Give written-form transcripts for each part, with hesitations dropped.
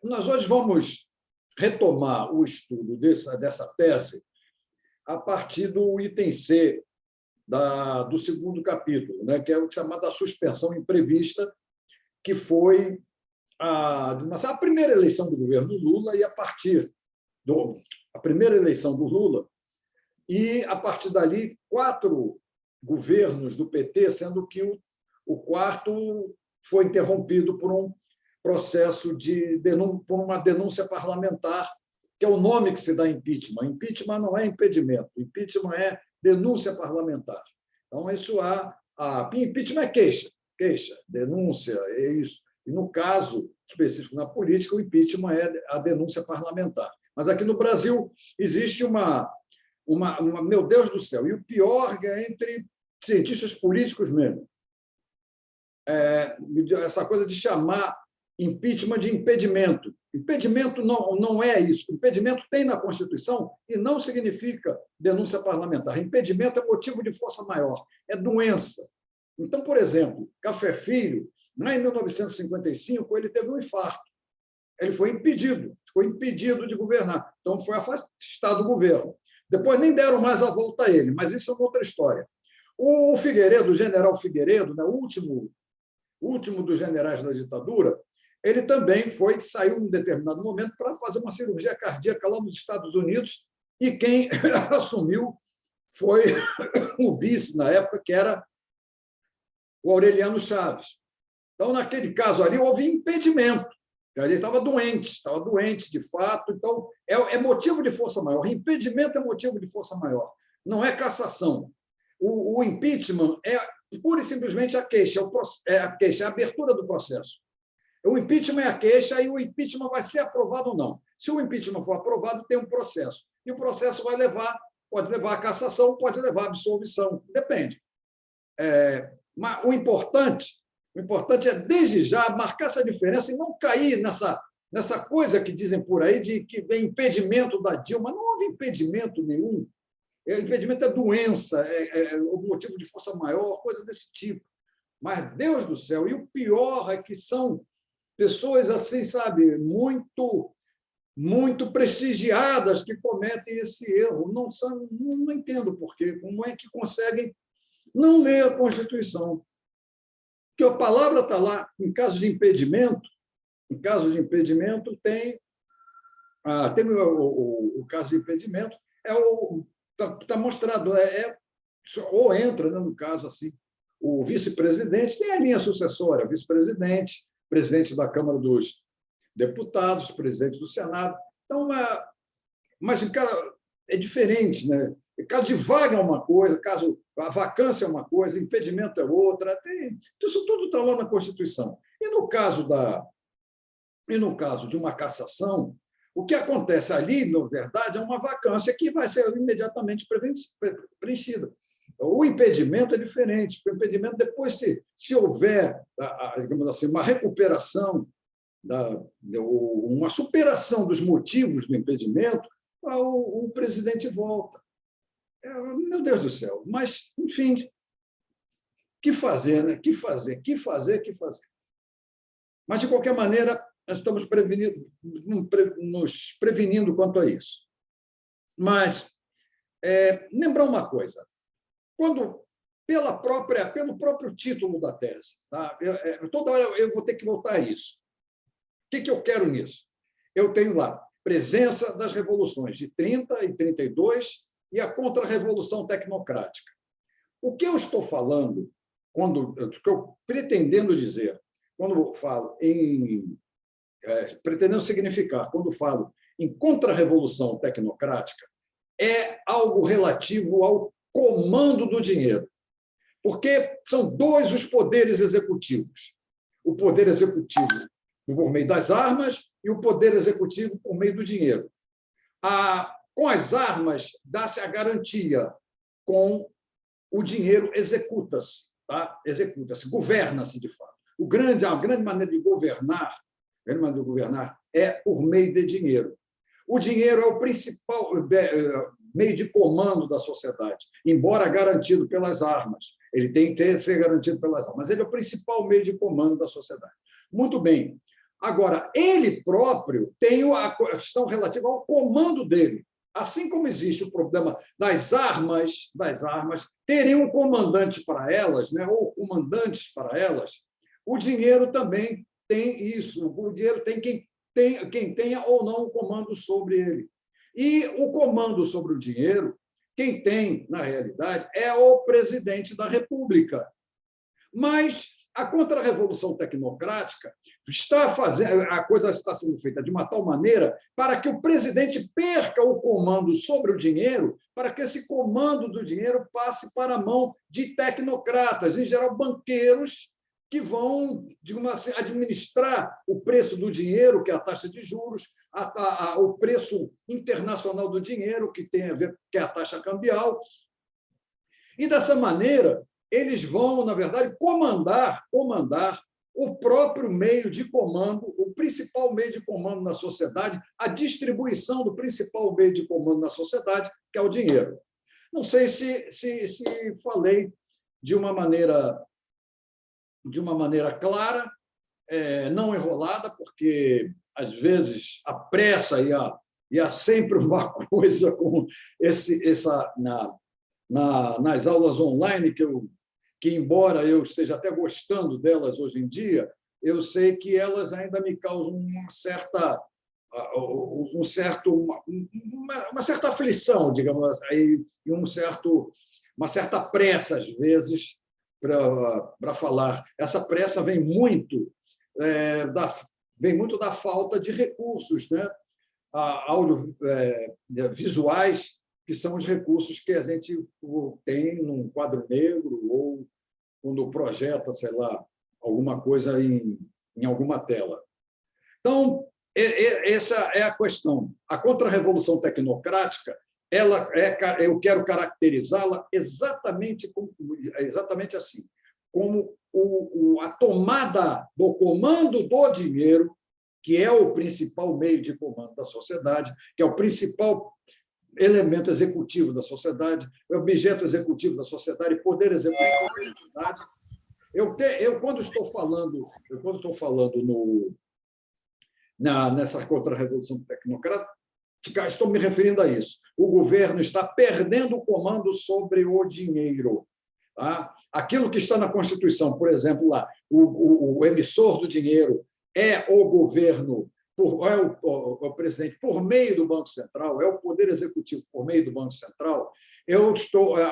Nós hoje vamos retomar o estudo dessa tese a partir do item C do segundo capítulo, né, que é o chamado da suspensão imprevista, que foi a primeira eleição do governo Lula e a partir a primeira eleição do Lula e, a partir dali, 4 governos do PT, sendo que o quarto foi interrompido por um processo por uma denúncia parlamentar, que é o nome que se dá impeachment. Impeachment não é impedimento, impeachment é denúncia parlamentar. Então, impeachment é queixa, denúncia, é isso. E, no caso específico na política, o impeachment é a denúncia parlamentar. Mas aqui no Brasil existe meu Deus do céu, e o pior é entre cientistas políticos mesmo, essa coisa de chamar impeachment de impedimento. Impedimento não é isso. Impedimento tem na Constituição e não significa denúncia parlamentar. Impedimento é motivo de força maior, é doença. Então, por exemplo, Café Filho, lá em 1955, ele teve um infarto. Ele ficou impedido de governar. Então, foi afastado do governo. Depois nem deram mais a volta a ele, mas isso é uma outra história. O Figueiredo, o general Figueiredo, né, o último dos generais da ditadura, ele também saiu em um determinado momento para fazer uma cirurgia cardíaca lá nos Estados Unidos, e quem assumiu foi o vice, na época, que era o Aureliano Chaves. Então, naquele caso ali, houve impedimento. Ele estava doente, de fato. Então, é motivo de força maior. Impedimento é motivo de força maior, não é cassação. O impeachment é pura e simplesmente a queixa, a abertura do processo. O impeachment é a queixa e o impeachment vai ser aprovado ou não. Se o impeachment for aprovado, tem um processo. E o processo pode levar à cassação, pode levar à absolvição, depende. Mas o importante é, desde já, marcar essa diferença e não cair nessa coisa que dizem por aí de que vem impedimento da Dilma. Não houve impedimento nenhum. Impedimento é doença, é motivo de força maior, coisa desse tipo. Mas, Deus do céu, e o pior é que são pessoas assim, sabe, muito, muito prestigiadas que cometem esse erro. Não entendo por quê. Como é que conseguem não ler a Constituição? Porque a palavra está lá. Em caso de impedimento, tem o caso de impedimento, está mostrado, ou entra, né, no caso assim, o vice-presidente tem a linha sucessória, vice-presidente, presidente da Câmara dos Deputados, presidente do Senado. Então, mas é diferente, né? O caso de vaga é uma coisa, caso a vacância é uma coisa, impedimento é outra. Isso tudo está lá na Constituição. E no caso de uma cassação, o que acontece ali, na verdade, é uma vacância que vai ser imediatamente preenchida. O impedimento é diferente. O impedimento, depois, se houver, digamos assim, uma recuperação, uma superação dos motivos do impedimento, o presidente volta. Meu Deus do céu! Mas, enfim, que fazer, né? Que fazer? Mas, de qualquer maneira, nós estamos nos prevenindo quanto a isso. Mas lembrar uma coisa, pelo próprio título da tese, tá? Toda hora eu vou ter que voltar a isso. O que eu quero nisso? Eu tenho lá presença das revoluções de 30 e 32 e a contra-revolução tecnocrática. O que eu estou falando, o que eu pretendendo dizer, quando eu falo pretendendo significar, quando falo em contra-revolução tecnocrática, é algo relativo ao comando do dinheiro. Porque são 2 os poderes executivos. O poder executivo por meio das armas e o poder executivo por meio do dinheiro. Com as armas, dá-se a garantia, com o dinheiro executa-se, tá? Governa-se, de fato. A grande maneira de governar é por meio de dinheiro. O dinheiro é o principal meio de comando da sociedade, embora garantido pelas armas. Ele tem que ser garantido pelas armas, mas ele é o principal meio de comando da sociedade. Muito bem. Agora, ele próprio tem a questão relativa ao comando dele. Assim como existe o problema das armas terem um comandante para elas, né, ou comandantes para elas, o dinheiro também tem isso. O dinheiro tem quem tenha ou não o comando sobre ele. E o comando sobre o dinheiro, quem tem, na realidade, é o presidente da República. Mas a contra-revolução tecnocrática está fazendo, a coisa está sendo feita de uma tal maneira para que o presidente perca o comando sobre o dinheiro, para que esse comando do dinheiro passe para a mão de tecnocratas, em geral banqueiros, que vão, digamos assim, administrar o preço do dinheiro, que é a taxa de juros, o preço internacional do dinheiro, que tem a ver com a taxa cambial. E, dessa maneira, eles vão, na verdade, comandar o próprio meio de comando, o principal meio de comando na sociedade, a distribuição do principal meio de comando na sociedade, que é o dinheiro. Não sei se falei de uma maneira clara, não enrolada, porque, às vezes, a pressa e há sempre uma coisa com nas aulas online, que, embora eu esteja até gostando delas hoje em dia, eu sei que elas ainda me causam uma certa aflição, digamos assim, e uma certa pressa, às vezes, para falar. Essa pressa vem muito da falta de recursos, né? Audiovisuais, que são os recursos que a gente tem num quadro negro ou quando projeta, sei lá, alguma coisa em alguma tela. Então, essa é a questão. A contra-revolução tecnocrática, eu quero caracterizá-la exatamente assim, como a tomada do comando do dinheiro, que é o principal meio de comando da sociedade, que é o principal elemento executivo da sociedade, objeto executivo da sociedade, poder executivo da sociedade. Quando estou falando nessa contra-revolução tecnocrática, estou me referindo a isso. O governo está perdendo o comando sobre o dinheiro. Tá? Aquilo que está na Constituição, por exemplo, lá, o emissor do dinheiro é o governo, o presidente por meio do Banco Central, é o Poder Executivo por meio do Banco Central.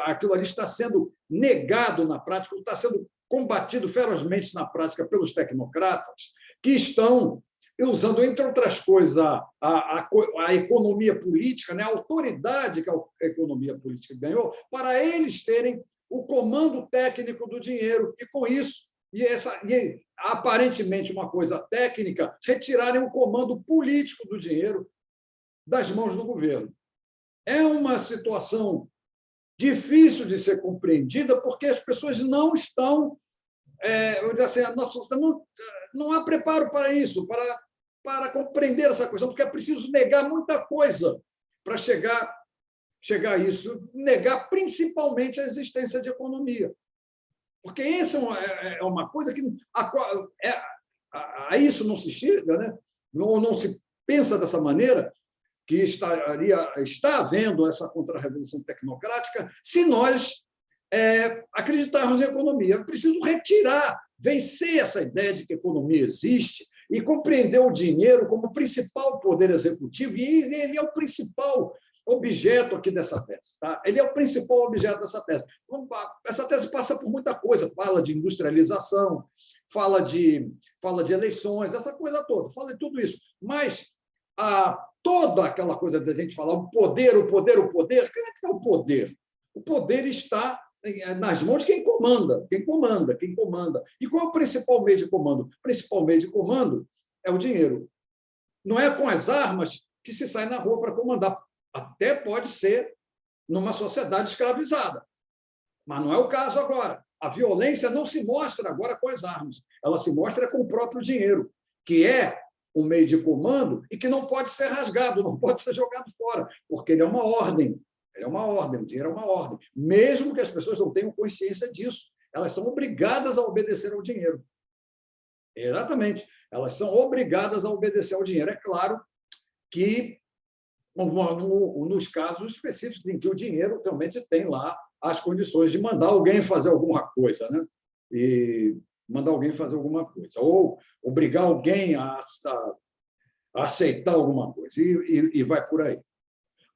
Aquilo ali está sendo negado na prática, está sendo combatido ferozmente na prática pelos tecnocratas, que estão usando, entre outras coisas, a economia política, né, a autoridade que a economia política ganhou, para eles terem o comando técnico do dinheiro, e, com isso, aparentemente uma coisa técnica, retirarem o comando político do dinheiro das mãos do governo. É uma situação difícil de ser compreendida, porque as pessoas não estão... não há preparo para isso, para compreender essa questão, porque é preciso negar muita coisa para chegar a isso, negar principalmente a existência de economia. Porque isso é uma coisa que a isso não se chega, né? Não se pensa dessa maneira, que está havendo essa contra-revolução tecnocrática, se nós acreditarmos em economia. É preciso vencer essa ideia de que a economia existe e compreender o dinheiro como principal poder executivo, e ele é o principal objeto aqui dessa tese. Tá? Ele é o principal objeto dessa tese. Essa tese passa por muita coisa, fala de industrialização, fala de eleições, essa coisa toda, fala de tudo isso. Mas toda aquela coisa da gente falar o poder, quem é que está o poder? O poder está nas mãos de quem comanda. E qual é o principal meio de comando? O principal meio de comando é o dinheiro. Não é com as armas que se sai na rua para comandar. Até pode ser numa sociedade escravizada, mas não é o caso agora. A violência não se mostra agora com as armas, ela se mostra com o próprio dinheiro, que é um meio de comando e que não pode ser rasgado, não pode ser jogado fora, porque ele é uma ordem. O dinheiro é uma ordem. Mesmo que as pessoas não tenham consciência disso, elas são obrigadas a obedecer ao dinheiro. Exatamente. Elas são obrigadas a obedecer ao dinheiro. É claro que, nos casos específicos em que o dinheiro realmente tem lá as condições de mandar alguém fazer alguma coisa, né? E mandar alguém fazer alguma coisa, ou obrigar alguém a aceitar alguma coisa, e vai por aí.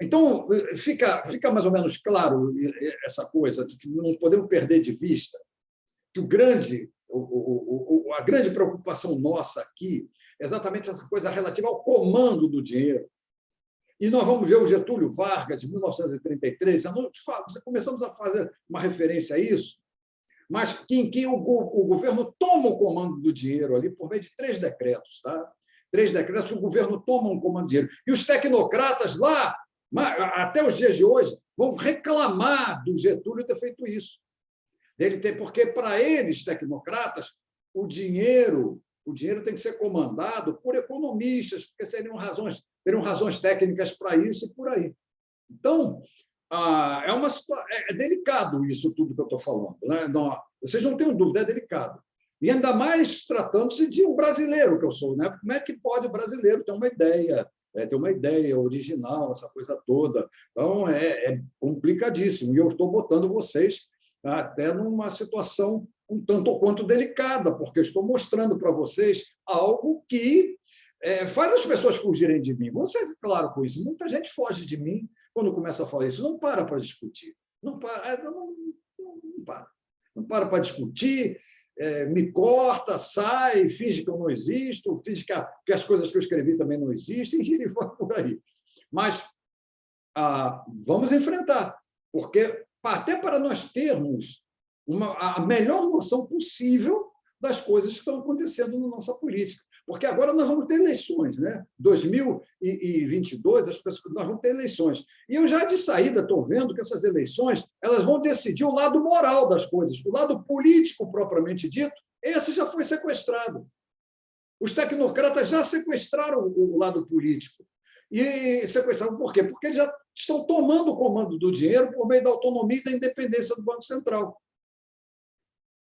Então, fica mais ou menos claro essa coisa de que não podemos perder de vista que a grande preocupação nossa aqui é exatamente essa coisa relativa ao comando do dinheiro. E nós vamos ver o Getúlio Vargas, de 1933, começamos a fazer uma referência a isso, mas em que o governo toma o comando do dinheiro ali por meio de 3 decretos. Tá? 3 decretos, o governo toma um comando do dinheiro. E os tecnocratas lá, até os dias de hoje, vão reclamar do Getúlio ter feito isso. Porque, para eles, tecnocratas, o dinheiro tem que ser comandado por economistas, porque teriam razões técnicas para isso e por aí. Então, é delicado isso tudo que eu estou falando. Né? Não, vocês não tenham dúvida, é delicado. E ainda mais tratando-se de um brasileiro que eu sou. Né? Como é que pode o brasileiro ter uma ideia original, essa coisa toda? Então, é complicadíssimo. E eu estou botando vocês até numa situação um tanto ou quanto delicada, porque estou mostrando para vocês algo que faz as pessoas fugirem de mim. Vou ser claro com isso. Muita gente foge de mim quando começa a falar isso. Não para discutir. Não para discutir, me corta, sai, finge que eu não existo, finge que as coisas que eu escrevi também não existem, e vai por aí. Mas vamos enfrentar, porque até para nós termos a melhor noção possível das coisas que estão acontecendo na nossa política. Porque agora nós vamos ter eleições, né? 2022, nós vamos ter eleições. E eu já de saída estou vendo que essas eleições elas vão decidir o lado moral das coisas, o lado político propriamente dito, esse já foi sequestrado. Os tecnocratas já sequestraram o lado político. E sequestraram por quê? Porque eles já estão tomando o comando do dinheiro por meio da autonomia e da independência do Banco Central.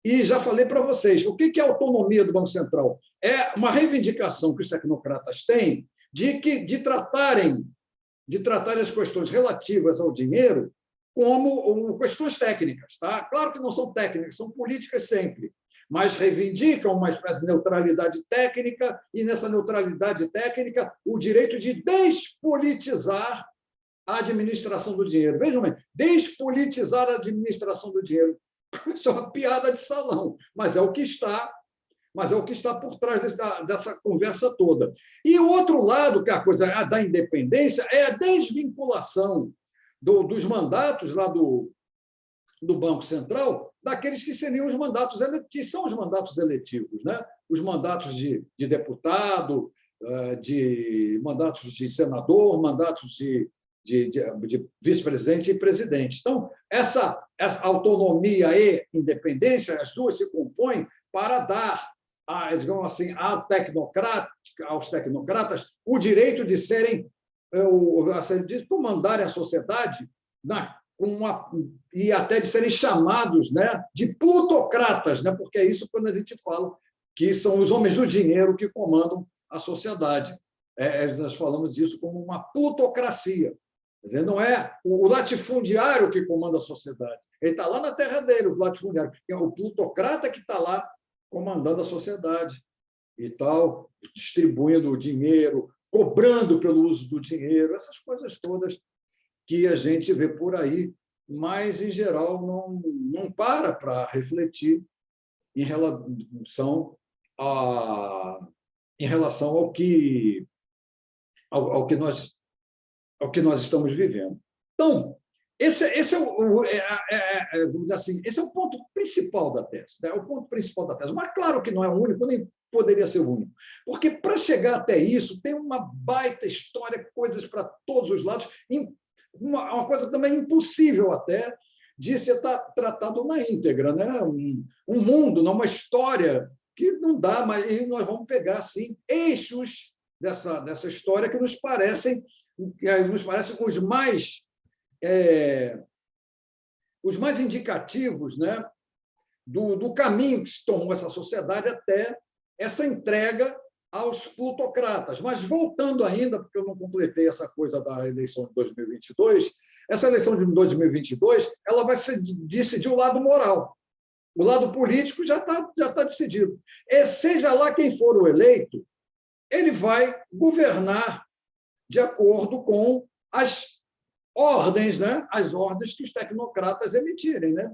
E já falei para vocês, o que é a autonomia do Banco Central? É uma reivindicação que os tecnocratas têm de tratarem as questões relativas ao dinheiro como questões técnicas. Tá? Claro que não são técnicas, são políticas sempre, mas reivindicam uma espécie de neutralidade técnica e, nessa neutralidade técnica, o direito de despolitizar a administração do dinheiro. Vejam bem, despolitizar a administração do dinheiro. Isso é uma piada de salão, mas é o que está por trás dessa conversa toda. E o outro lado, que é a coisa da independência, é a desvinculação dos mandatos lá do Banco Central daqueles que seriam os mandatos que são os mandatos eletivos, né? Os mandatos de deputado, de mandatos de senador, mandatos de vice-presidente e presidente. Então, essa autonomia e independência, as duas se compõem para dar, digamos assim, aos tecnocratas o direito de de comandarem a sociedade e até de serem chamados, né, de plutocratas, né, porque é isso quando a gente fala que são os homens do dinheiro que comandam a sociedade. Nós falamos disso como uma plutocracia. Quer dizer, não é o latifundiário que comanda a sociedade. Ele está lá na terra dele, o latifundiário. É o plutocrata que está lá comandando a sociedade e tal, distribuindo o dinheiro, cobrando pelo uso do dinheiro, essas coisas todas que a gente vê por aí, mas, em geral, não para refletir em relação ao que nós estamos vivendo. Então, esse vamos dizer assim, esse é o ponto principal da tese. Né? O ponto principal da tese. Mas, claro que não é o único, nem poderia ser o único. Porque, para chegar até isso, tem uma baita história, coisas para todos os lados, uma coisa também impossível até de ser tratado na íntegra. Né? Um mundo, uma história que não dá, mas nós vamos pegar assim, eixos dessa história que nos parecem os mais indicativos, né, do caminho que se tomou essa sociedade até essa entrega aos plutocratas. Mas, voltando ainda, porque eu não completei essa coisa da eleição de 2022, essa eleição de 2022 ela vai decidir o lado moral. O lado político já tá decidido. E, seja lá quem for o eleito, ele vai governar de acordo com as ordens, né? As ordens que os tecnocratas emitirem, né?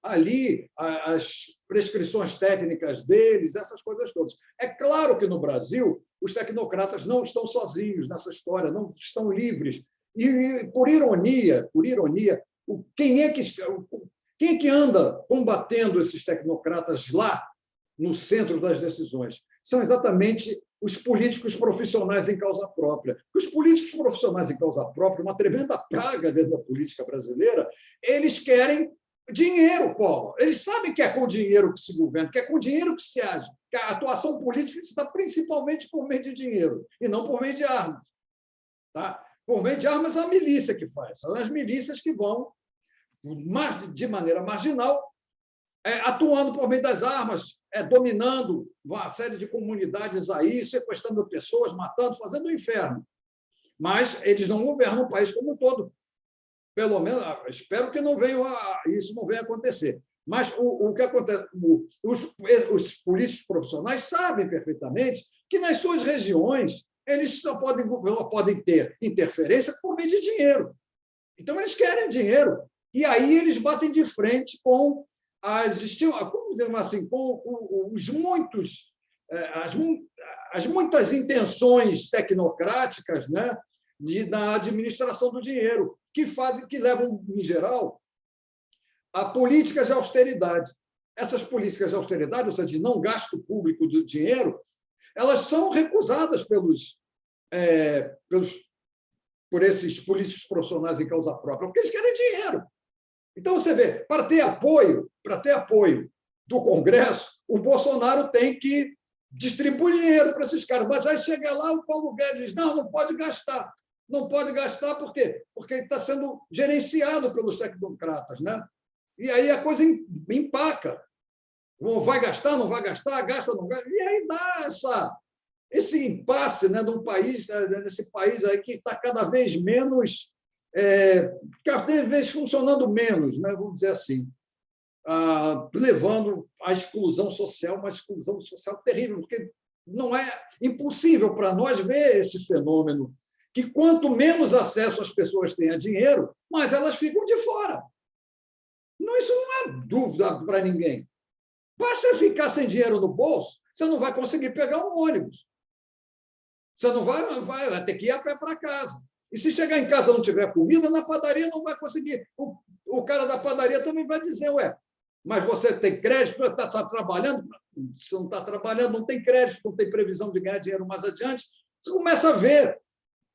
Ali, as prescrições técnicas deles, essas coisas todas. É claro que no Brasil os tecnocratas não estão sozinhos nessa história, não estão livres. E por ironia, quem é que anda combatendo esses tecnocratas lá no centro das decisões? São exatamente os políticos profissionais em causa própria. Os políticos profissionais em causa própria, uma tremenda praga dentro da política brasileira, eles querem dinheiro, Paulo. Eles sabem que é com dinheiro que se governa, que é com dinheiro que se age, que a atuação política se dá principalmente por meio de dinheiro, e não por meio de armas. Tá? Por meio de armas, é a milícia que faz. São as milícias que vão, de maneira marginal, atuando por meio das armas, dominando uma série de comunidades aí, sequestrando pessoas, matando, fazendo o inferno. Mas eles não governam o país como um todo. Pelo menos, espero que isso não venha a acontecer. Mas o que acontece? Os políticos profissionais sabem perfeitamente que nas suas regiões eles só podem ter interferência por meio de dinheiro. Então, eles querem dinheiro. E aí eles batem de frente com as muitas intenções tecnocráticas, né, da administração do dinheiro, que levam, em geral, a políticas de austeridade. Essas políticas de austeridade, ou seja, de não gasto público do dinheiro, elas são recusadas por esses políticos profissionais em causa própria, porque eles querem dinheiro. Então, você vê, para ter apoio do Congresso, o Bolsonaro tem que distribuir dinheiro para esses caras. Mas aí chega lá, o Paulo Guedes diz, não pode gastar. Não pode gastar por quê? Porque ele está sendo gerenciado pelos tecnocratas, né? E aí a coisa empaca. Vai gastar, não vai gastar, gasta, não gasta. E aí dá esse impasse, né, nesse país aí que está cada vez menos, cada vez funcionando menos, né, vamos dizer assim, levando à exclusão social, uma exclusão social terrível, porque não é impossível para nós ver esse fenômeno, que quanto menos acesso as pessoas têm a dinheiro, mais elas ficam de fora. Isso não é dúvida para ninguém. Basta ficar sem dinheiro no bolso, você não vai conseguir pegar um ônibus. Você não vai ter que ir a pé para casa. E se chegar em casa e não tiver comida, na padaria não vai conseguir. O cara da padaria também vai dizer, mas você tem crédito, está trabalhando? Se não está trabalhando, não tem crédito, não tem previsão de ganhar dinheiro mais adiante. Você começa a ver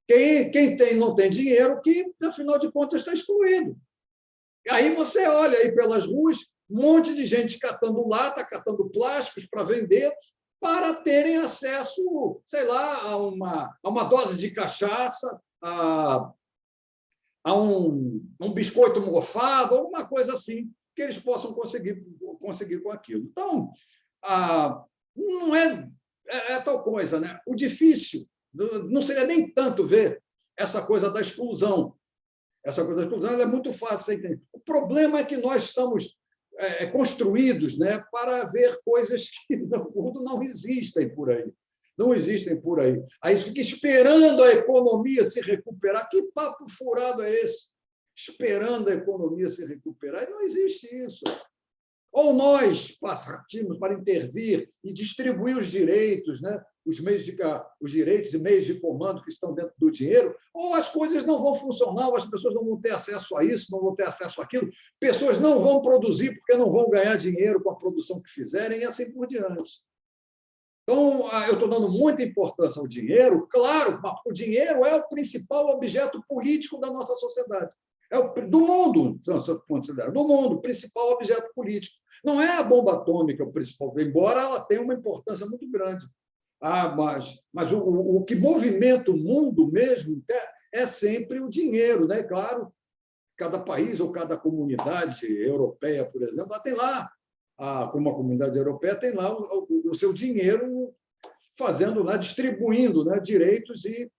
quem não tem dinheiro, que, afinal de contas, está excluído. Aí você olha aí pelas ruas, um monte de gente catando lata, catando plásticos para vender, para terem acesso, sei lá, a uma dose de cachaça, a um biscoito mofado, alguma coisa assim, que eles possam conseguir com aquilo. Então, não é tal coisa, né? O difícil não seria nem tanto ver essa coisa da exclusão. Essa coisa da exclusão é muito fácil de entender. O problema é que nós estamos construídos, né, para ver coisas que, no fundo, não existem por aí. Não existem por aí. Aí fica esperando a economia se recuperar. Que papo furado é esse? Esperando a economia se recuperar. E não existe isso. Ou nós partimos para intervir e distribuir os direitos, né? Os direitos e meios de comando que estão dentro do dinheiro, ou as coisas não vão funcionar, ou as pessoas não vão ter acesso a isso, não vão ter acesso àquilo, pessoas não vão produzir porque não vão ganhar dinheiro com a produção que fizerem, e assim por diante. Então, eu estou dando muita importância ao dinheiro, claro, o dinheiro é o principal objeto político da nossa sociedade. Do mundo, do mundo, o principal objeto político. Não é a bomba atômica o principal, embora ela tenha uma importância muito grande. Mas o que movimenta o mundo mesmo é sempre o dinheiro, né? Claro, cada país ou cada comunidade europeia, por exemplo, ela tem lá como a Comunidade Europeia tem lá o seu dinheiro fazendo lá, distribuindo, né, direitos e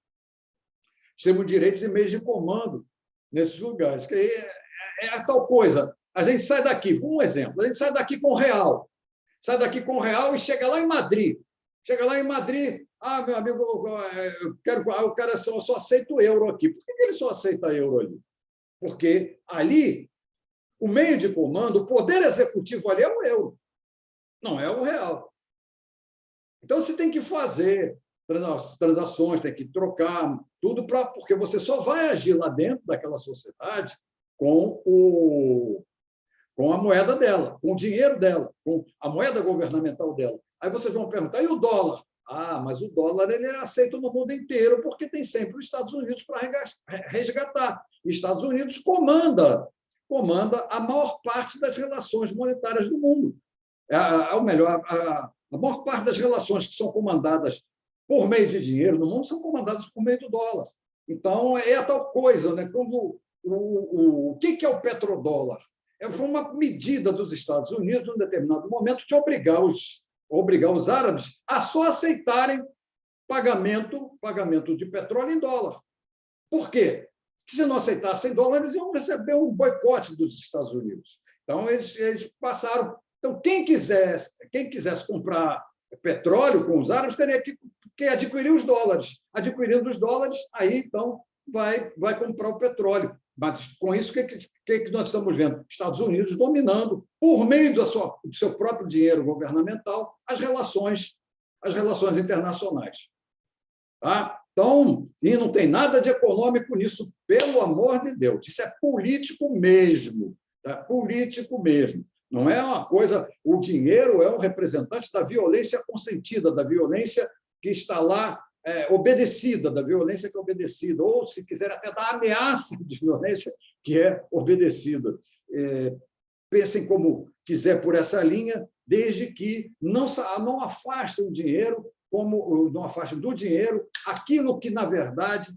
meios de comando nesses lugares. Que é a tal coisa. A gente sai daqui, um exemplo, a gente sai daqui com real, e chega lá em Madrid. Chega lá em Madrid, meu amigo, o cara só aceita o euro aqui. Por que ele só aceita euro ali? Porque ali, o meio de comando, o poder executivo ali é o euro, não é o real. Então, você tem que fazer transações, tem que trocar tudo, porque você só vai agir lá dentro daquela sociedade com a moeda dela, com o dinheiro dela, com a moeda governamental dela. Aí vocês vão perguntar, e o dólar? Mas o dólar ele é aceito no mundo inteiro porque tem sempre os Estados Unidos para resgatar. Os Estados Unidos comanda a maior parte das relações monetárias do mundo. Ou melhor, a maior parte das relações que são comandadas por meio de dinheiro no mundo são comandadas por meio do dólar. Então, é a tal coisa, né? Como o que é o petrodólar? Foi uma medida dos Estados Unidos, num determinado momento, de obrigar os árabes a só aceitarem pagamento de petróleo em dólar. Por quê? Porque se não aceitassem dólar, eles iam receber um boicote dos Estados Unidos. Então, eles passaram. Então, quem quisesse comprar petróleo com os árabes teria que adquirir os dólares. Adquirindo os dólares, aí, então, vai comprar o petróleo. Mas, com isso, o que nós estamos vendo? Estados Unidos dominando, por meio do seu próprio dinheiro governamental, as relações internacionais. Tá? Então, e não tem nada de econômico nisso, pelo amor de Deus. Isso é político mesmo. Tá? Político mesmo. Não é uma coisa... O dinheiro é um representante da violência consentida, da violência que está lá obedecida, da violência que é obedecida, ou, se quiser, até da ameaça de violência que é obedecida. Pensem como quiser por essa linha, desde que não afastem o dinheiro, não afastem do dinheiro aquilo que, na verdade,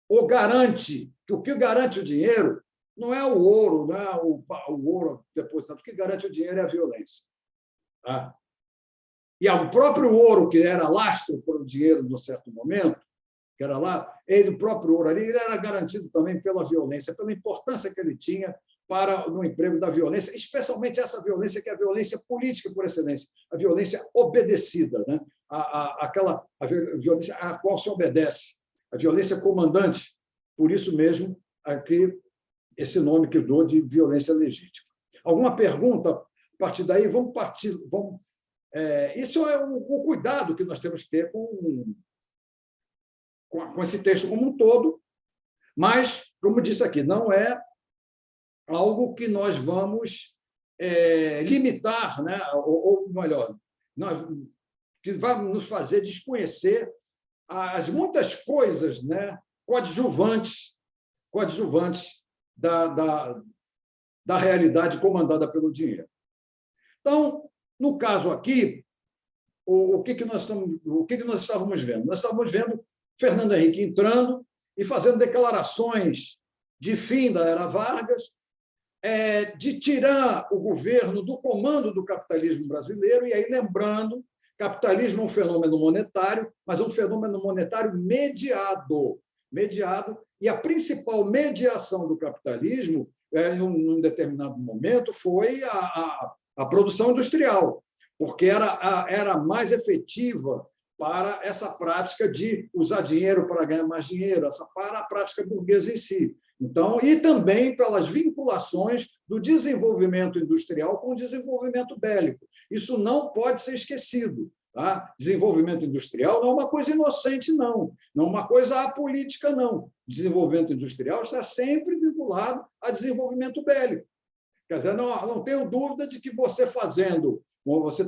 o garante. O que garante o dinheiro não é o ouro, não é o ouro depositado. O que garante o dinheiro é a violência. Tá? E o próprio ouro, que era lastro para o dinheiro, num certo momento, que era lá, o próprio ouro ali, ele era garantido também pela violência, pela importância que ele tinha no emprego da violência, especialmente essa violência que é a violência política por excelência, a violência obedecida, né? A violência à qual se obedece, a violência comandante. Por isso mesmo, aqui, esse nome que eu dou de violência legítima. Alguma pergunta? A partir daí, vamos partir... Isso é o cuidado que nós temos que ter com esse texto como um todo, mas, como disse aqui, não é algo que nós vamos limitar, né? ou melhor, que vai nos fazer desconhecer as muitas coisas, né? coadjuvantes da realidade comandada pelo dinheiro. Então, no caso aqui, o que nós estávamos vendo? Nós estávamos vendo Fernando Henrique entrando e fazendo declarações de fim da era Vargas, de tirar o governo do comando do capitalismo brasileiro, e aí lembrando, capitalismo é um fenômeno monetário, mas é um fenômeno monetário mediado, e a principal mediação do capitalismo, em um determinado momento, foi a produção industrial, porque era mais efetiva para essa prática de usar dinheiro para ganhar mais dinheiro, para a prática burguesa em si. Então, e também pelas vinculações do desenvolvimento industrial com o desenvolvimento bélico. Isso não pode ser esquecido. Tá? Desenvolvimento industrial não é uma coisa inocente, não é uma coisa apolítica, não. Desenvolvimento industrial está sempre vinculado a desenvolvimento bélico. Quer dizer, não tenho dúvida de que você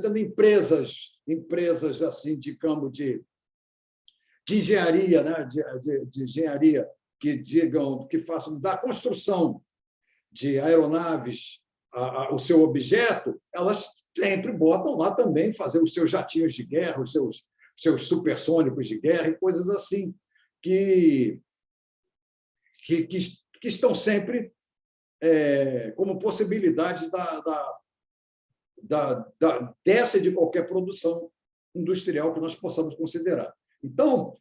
tendo empresas assim, de campo de engenharia, né? de engenharia que façam da construção de aeronaves o seu objeto, elas sempre botam lá também fazer os seus jatinhos de guerra, os seus supersônicos de guerra e coisas assim que estão sempre como possibilidade dessa e de qualquer produção industrial que nós possamos considerar. Então,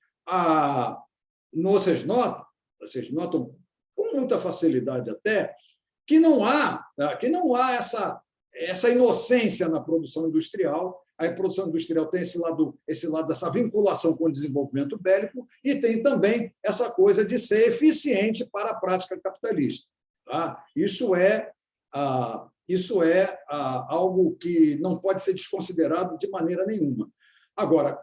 vocês notam com muita facilidade até que não há essa inocência na produção industrial. A produção industrial tem esse lado dessa vinculação com o desenvolvimento bélico e tem também essa coisa de ser eficiente para a prática capitalista. Tá? Isso é algo que não pode ser desconsiderado de maneira nenhuma. Agora,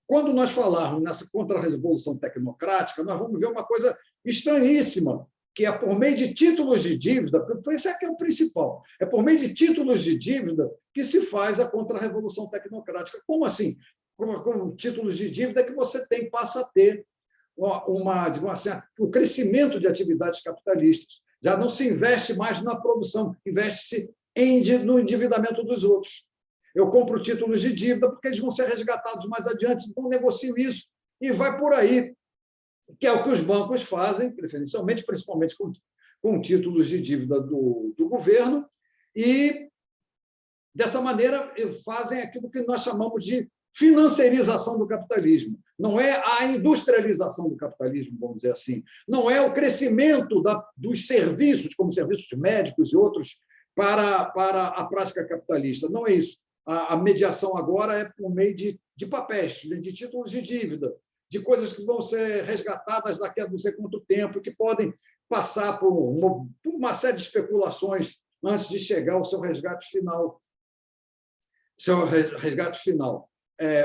quando nós falarmos nessa contra-revolução tecnocrática, nós vamos ver uma coisa estranhíssima, que é por meio de títulos de dívida, esse é que é o principal, é por meio de títulos de dívida que se faz a contra-revolução tecnocrática. Como assim? Com títulos de dívida que você passa a ter digamos assim, o crescimento de atividades capitalistas. Já não se investe mais na produção, investe-se no endividamento dos outros. Eu compro títulos de dívida porque eles vão ser resgatados mais adiante, então negocio isso e vai por aí, que é o que os bancos fazem, preferencialmente, principalmente com títulos de dívida do governo, e, dessa maneira, fazem aquilo que nós chamamos de financiarização do capitalismo. Não é a industrialização do capitalismo, vamos dizer assim. Não é o crescimento dos serviços, como serviços médicos e outros, para a prática capitalista. Não é isso. A mediação agora é por meio de papéis, de títulos de dívida, de coisas que vão ser resgatadas daqui a não sei quanto tempo, que podem passar por uma série de especulações antes de chegar ao seu resgate final.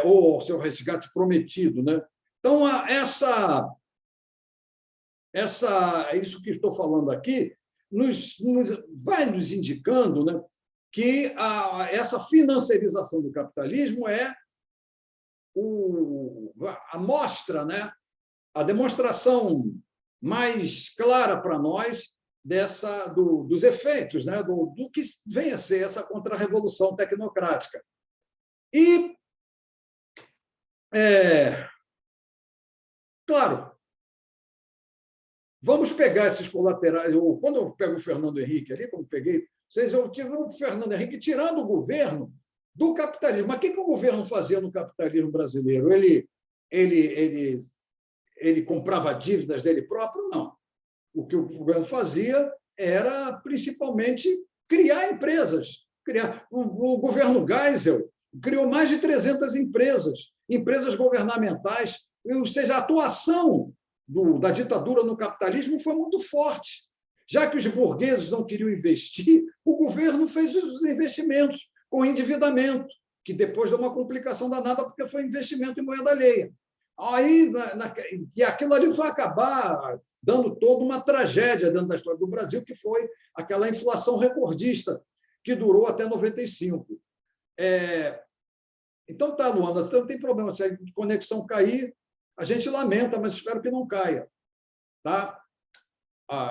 Ou ao seu resgate prometido. Né? Então, isso que estou falando aqui vai nos indicando, né, que essa financiarização do capitalismo é a mostra, né, a demonstração mais clara para nós dos efeitos, né, do que vem a ser essa contra-revolução tecnocrática. E, claro, vamos pegar esses colaterais. Quando eu pego o Fernando Henrique ali, como peguei, eu tive o Fernando Henrique tirando o governo do capitalismo. Mas o que o governo fazia no capitalismo brasileiro? Ele comprava dívidas dele próprio? Não. O que o governo fazia era, principalmente, criar empresas. O governo Geisel criou mais de 300 empresas governamentais, ou seja, a atuação da ditadura no capitalismo foi muito forte. Já que os burgueses não queriam investir, o governo fez os investimentos com endividamento, que depois deu uma complicação danada, porque foi investimento em moeda alheia. Aí, e aquilo ali vai acabar dando toda uma tragédia dentro da história do Brasil, que foi aquela inflação recordista, que durou até 95. Então, tá, Luana, não tem problema. Se a conexão cair, a gente lamenta, mas espero que não caia. Tá?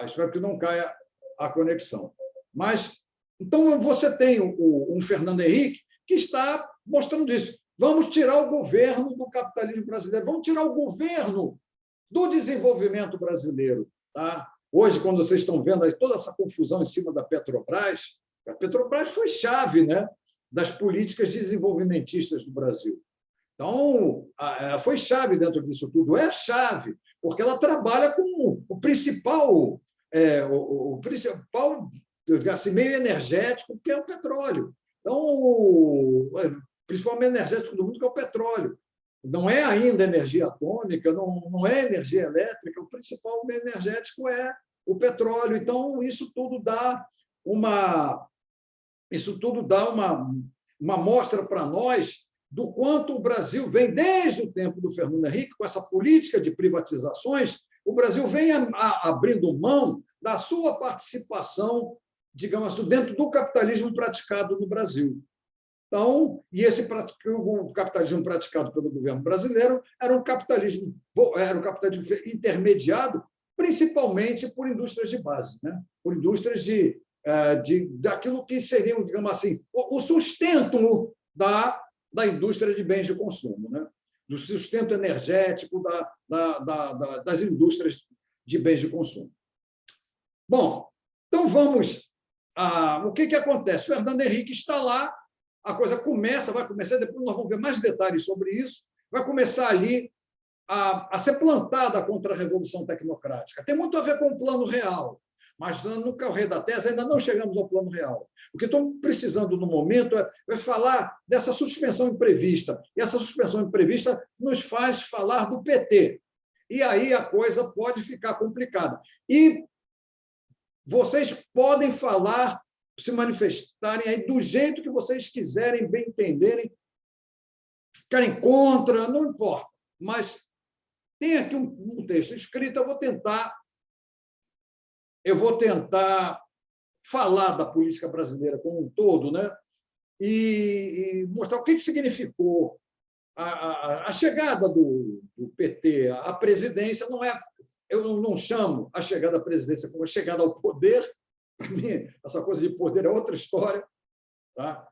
Espero que não caia a conexão. Mas, então, você tem um Fernando Henrique que está mostrando isso. Vamos tirar o governo do capitalismo brasileiro, vamos tirar o governo do desenvolvimento brasileiro. Tá? Hoje, quando vocês estão vendo aí toda essa confusão em cima da Petrobras, a Petrobras foi chave, né, das políticas desenvolvimentistas do Brasil. Então, foi chave dentro disso tudo, é chave, porque ela trabalha com o principal assim, meio energético, que é o petróleo. Então, o principal meio energético do mundo, que é o petróleo. Não é ainda energia atômica, não é energia elétrica, o principal meio energético é o petróleo. Então, isso tudo dá uma mostra para nós do quanto o Brasil vem, desde o tempo do Fernando Henrique, com essa política de privatizações, o Brasil vem abrindo mão da sua participação, digamos assim, dentro do capitalismo praticado no Brasil. Então, o capitalismo praticado pelo governo brasileiro era um capitalismo intermediado, principalmente por indústrias de base, né? Por indústrias daquilo que seriam, digamos assim, o sustento da indústria de bens de consumo, né? Do sustento energético das indústrias de bens de consumo. Bom, então vamos. O que acontece? Fernando Henrique está lá a coisa vai começar, depois nós vamos ver mais detalhes sobre isso, vai começar ali a ser plantada a contra-revolução tecnocrática. Tem muito a ver com o plano real, mas no correr da tese ainda não chegamos ao plano real. O que estamos precisando no momento é falar dessa suspensão imprevista. E essa suspensão imprevista nos faz falar do PT. E aí a coisa pode ficar complicada. E vocês podem falar, se manifestarem aí do jeito que vocês quiserem, bem entenderem, ficarem contra, não importa. Mas tem aqui um texto escrito, eu vou tentar falar da política brasileira como um todo, né? E mostrar o que significou a chegada do PT à presidência. Não é, eu não chamo a chegada à presidência como a chegada ao poder. Para mim, essa coisa de poder é outra história, tá?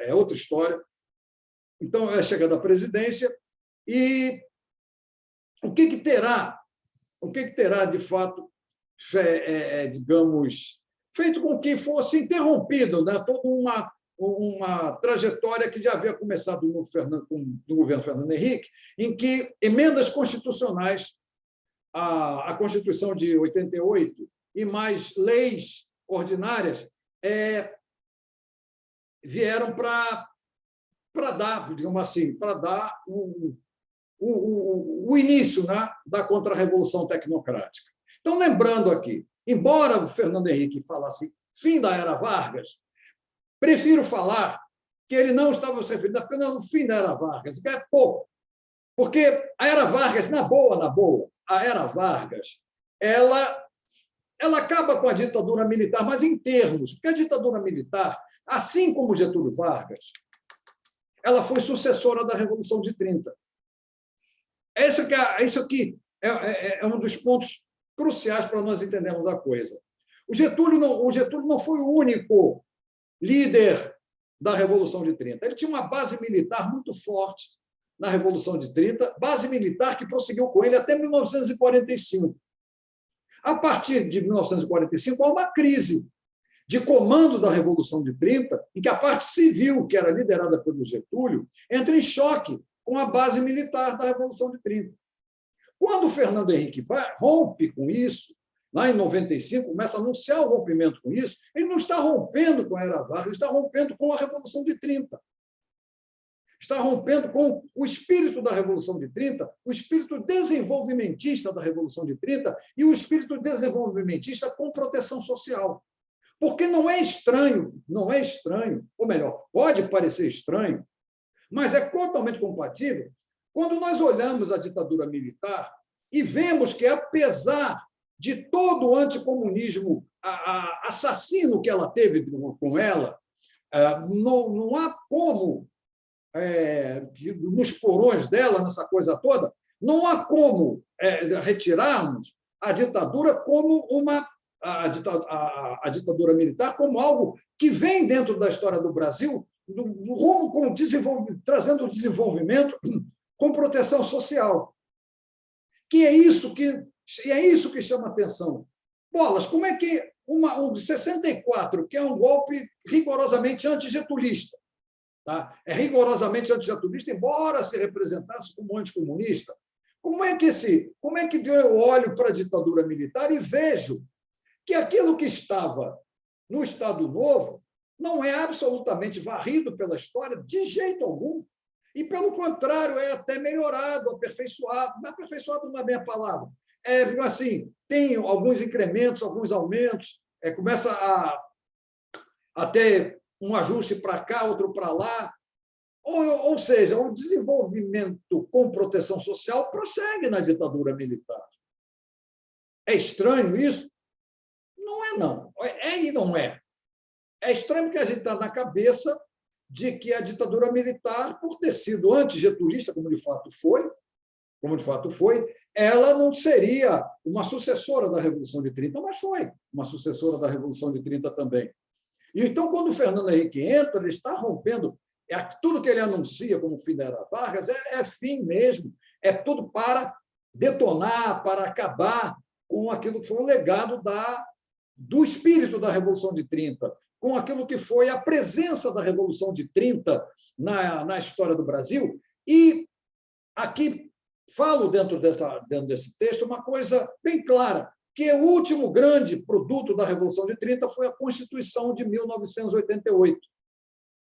É outra história. Então, é a chegada à presidência. E o que terá, de fato, digamos, feito com que fosse interrompido, né, toda uma trajetória que já havia começado no governo Fernando Henrique, em que emendas constitucionais, a Constituição de 88 e mais leis ordinárias vieram para dar, digamos assim, para dar o início, né, da contra-revolução tecnocrática. Então, lembrando aqui, embora o Fernando Henrique falasse fim da era Vargas, prefiro falar que ele não estava se referindo apenas ao fim da era Vargas, que é pouco, porque a era Vargas, na boa, a era Vargas, ela acaba com a ditadura militar, mas em termos, porque a ditadura militar, assim como Getúlio Vargas, ela foi sucessora da Revolução de 30. Isso aqui é um dos pontos cruciais para nós entendermos a coisa. O Getúlio não foi o único líder da Revolução de 30. Ele tinha uma base militar muito forte na Revolução de 30, base militar que prosseguiu com ele até 1945. A partir de 1945, há uma crise de comando da Revolução de 30, em que a parte civil, que era liderada pelo Getúlio, entra em choque com a base militar da Revolução de 30. Quando o Fernando Henrique rompe com isso, lá em 95, começa a anunciar o rompimento com isso, ele não está rompendo com a era Vargas, ele está rompendo com a Revolução de 30. Está rompendo com o espírito da Revolução de 30, o espírito desenvolvimentista da Revolução de 30 e o espírito desenvolvimentista com proteção social. Porque não é estranho, ou melhor, pode parecer estranho, mas é totalmente compatível quando nós olhamos a ditadura militar e vemos que, apesar de todo o anticomunismo assassino que ela teve com ela, não há como, nos porões dela, nessa coisa toda, não há como retirarmos a ditadura como a ditadura militar como algo que vem dentro da história do Brasil, no rumo trazendo o desenvolvimento com proteção social. Que é isso que chama atenção. Bolas, como é que o de 64, que é um golpe rigorosamente antigetulista, tá? É rigorosamente antigetulista, embora se representasse como anticomunista. Como é que eu olho para a ditadura militar e vejo que aquilo que estava no Estado Novo não é absolutamente varrido pela história de jeito algum, e, pelo contrário, é até melhorado, aperfeiçoado. Aperfeiçoado não é bem a palavra. Assim, tem alguns incrementos, alguns aumentos, começa a ter um ajuste para cá, outro para lá. Ou seja, o desenvolvimento com proteção social prossegue na ditadura militar. É estranho isso? Não é, não. E não é. É estranho porque a gente está na cabeça de que a ditadura militar, por ter sido antigetulista, como de fato foi, ela não seria uma sucessora da Revolução de 30, mas foi uma sucessora da Revolução de 30 também. E então, quando o Fernando Henrique entra, ele está rompendo tudo que ele anuncia como fim da era Vargas, é fim mesmo, é tudo para detonar, para acabar com aquilo que foi o legado do espírito da Revolução de 30, com aquilo que foi a presença da Revolução de 30 na história do Brasil. E aqui falo, dentro desse texto, uma coisa bem clara, que o último grande produto da Revolução de 30 foi a Constituição de 1988.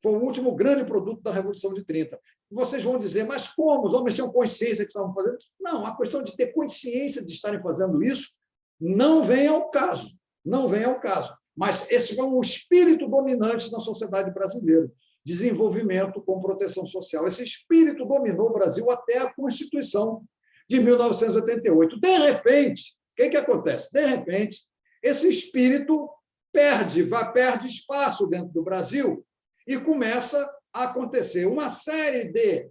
Foi o último grande produto da Revolução de 30. Vocês vão dizer, mas como? Os homens tinham consciência que estavam fazendo? Não, a questão de ter consciência de estarem fazendo isso não vem ao caso. Não vem ao caso. Mas esse foi um espírito dominante na sociedade brasileira. Desenvolvimento com proteção social. Esse espírito dominou o Brasil até a Constituição de 1988. De repente, o que acontece? De repente, esse espírito perde espaço dentro do Brasil e começa a acontecer uma série de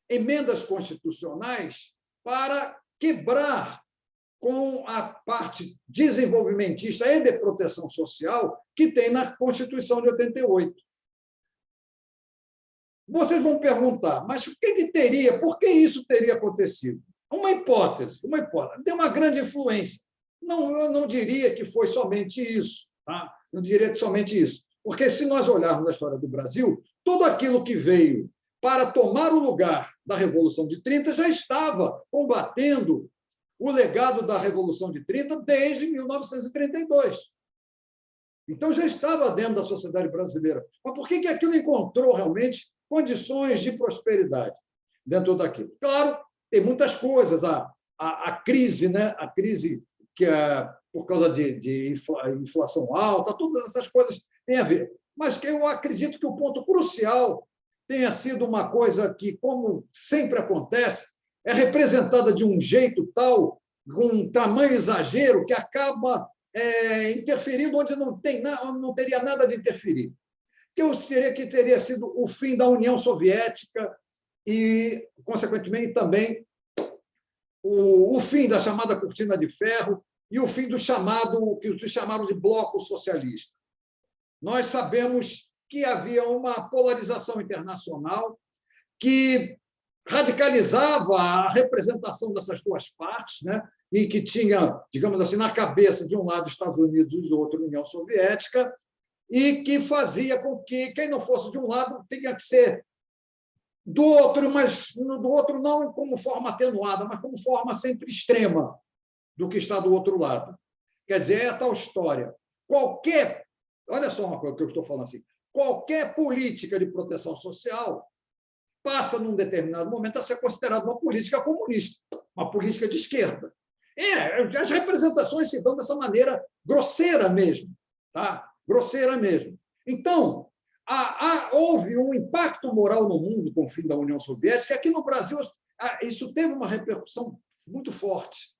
emendas constitucionais para quebrar com a parte desenvolvimentista e de proteção social que tem na Constituição de 88. Vocês vão perguntar, mas por que isso teria acontecido? Uma hipótese. Tem uma grande influência. Não, eu não diria que foi somente isso. Tá? Não diria que somente isso. Porque, se nós olharmos a história do Brasil, tudo aquilo que veio para tomar o lugar da Revolução de 30 já estava combatendo o legado da Revolução de 30 desde 1932. Então, já estava dentro da sociedade brasileira. Mas por que aquilo encontrou realmente condições de prosperidade dentro daquilo? Claro, tem muitas coisas. A crise, né? A crise que é por causa de inflação alta, todas essas coisas têm a ver. Mas eu acredito que o ponto crucial tenha sido uma coisa que, como sempre acontece, é representada de um jeito tal, com um tamanho exagero, que acaba interferindo onde não teria nada de interferir. Que teria sido o fim da União Soviética e, consequentemente, também o fim da chamada cortina de ferro e o fim do que chamaram de bloco socialista. Nós sabemos que havia uma polarização internacional que radicalizava a representação dessas duas partes, né? E que tinha, digamos assim, na cabeça, de um lado, Estados Unidos e do outro, União Soviética, e que fazia com que quem não fosse de um lado tinha que ser do outro, mas do outro não como forma atenuada, mas como forma sempre extrema do que está do outro lado. Quer dizer, é a tal história. Olha só uma coisa que eu estou falando assim, qualquer política de proteção social passa, num determinado momento, a ser considerada uma política comunista, uma política de esquerda. As representações se dão dessa maneira grosseira mesmo. Tá? Grosseira mesmo. Então, houve um impacto moral no mundo com o fim da União Soviética. Aqui no Brasil, isso teve uma repercussão muito forte,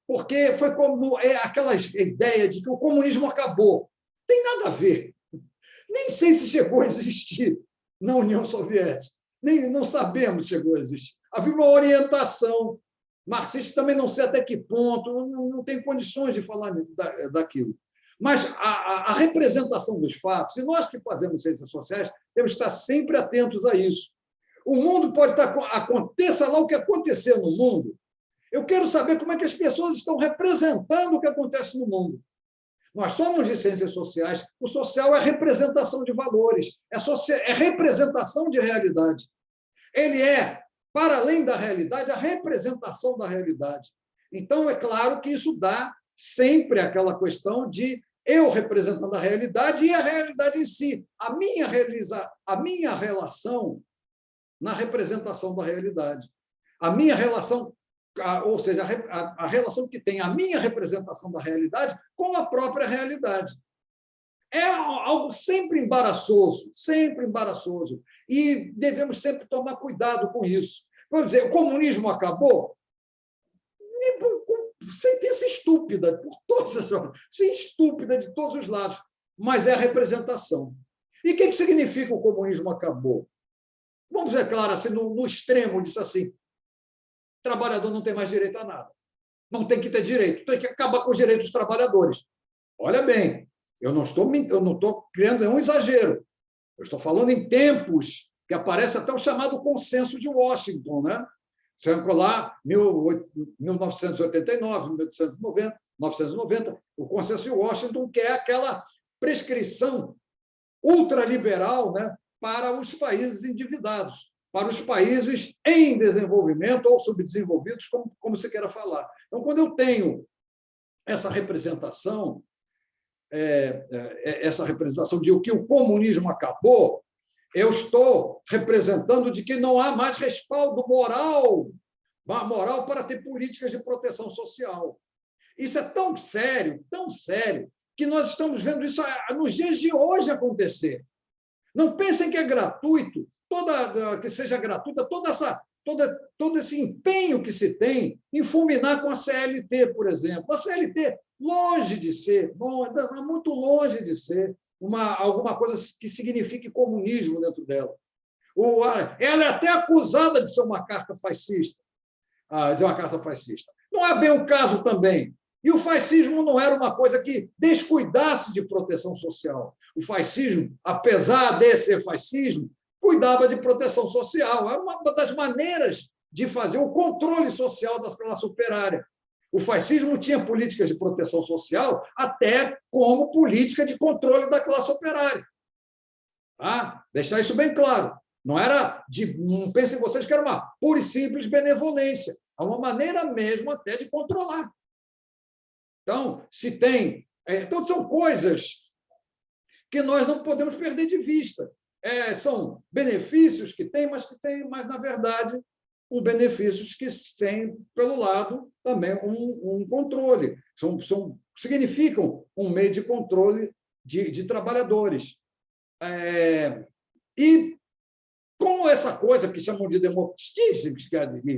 porque foi como aquela ideia de que o comunismo acabou. Tem nada a ver. Nem sei se chegou a existir na União Soviética. Não sabemos se chegou a existir. Havia uma orientação marxista, também não sei até que ponto, não tem condições de falar daquilo. Mas a representação dos fatos, e nós que fazemos ciências sociais, temos que estar sempre atentos a isso. O mundo pode estar... Aconteça lá o que acontecer no mundo. Eu quero saber como é que as pessoas estão representando o que acontece no mundo. Nós somos de ciências sociais, o social é representação de valores, é representação de realidade. Ele é, para além da realidade, a representação da realidade. Então, é claro que isso dá sempre aquela questão de eu representando a realidade e a realidade em si. A minha relação na representação da realidade. A minha relação, ou seja, a relação que tem a minha representação da realidade com a própria realidade. É algo sempre embaraçoso, sempre embaraçoso. E devemos sempre tomar cuidado com isso. Vamos dizer, o comunismo acabou? Sentença estúpida, por todas as horas, estúpida de todos os lados, mas é a representação. E o que significa o comunismo acabou? Vamos ver, claro, assim, no extremo, disse assim, trabalhador não tem mais direito a nada. Não tem que ter direito, tem que acabar com os direitos dos trabalhadores. Olha bem, eu não estou criando nenhum exagero. Eu estou falando em tempos que aparece até o chamado consenso de Washington, né? Sempre lá, 1989, 1990, o consenso de Washington, que é aquela prescrição ultraliberal, né, para os países endividados, para os países em desenvolvimento ou subdesenvolvidos, como se queira falar. Então, quando eu tenho essa representação de que o comunismo acabou, eu estou representando de que não há mais respaldo moral para ter políticas de proteção social. Isso é tão sério, que nós estamos vendo isso nos dias de hoje acontecer. Não pensem que é gratuito, que seja gratuita todo esse empenho que se tem em fulminar com a CLT, por exemplo. A CLT, longe de ser, muito longe de ser alguma coisa que signifique comunismo dentro dela. Ela é até acusada de ser uma carta fascista. Não é bem o caso também. E o fascismo não era uma coisa que descuidasse de proteção social. O fascismo, apesar de ser fascismo, cuidava de proteção social. Era uma das maneiras de fazer o controle social da classe operária. O fascismo tinha políticas de proteção social até como política de controle da classe operária. Tá? Deixar isso bem claro. Não pensem vocês que era uma pura e simples benevolência. É uma maneira mesmo até de controlar. Então, são coisas que nós não podemos perder de vista. São benefícios que tem, mas na verdade, benefícios que têm, pelo lado, também um controle. Significam um meio de controle de trabalhadores. E com essa coisa que chamam de negócio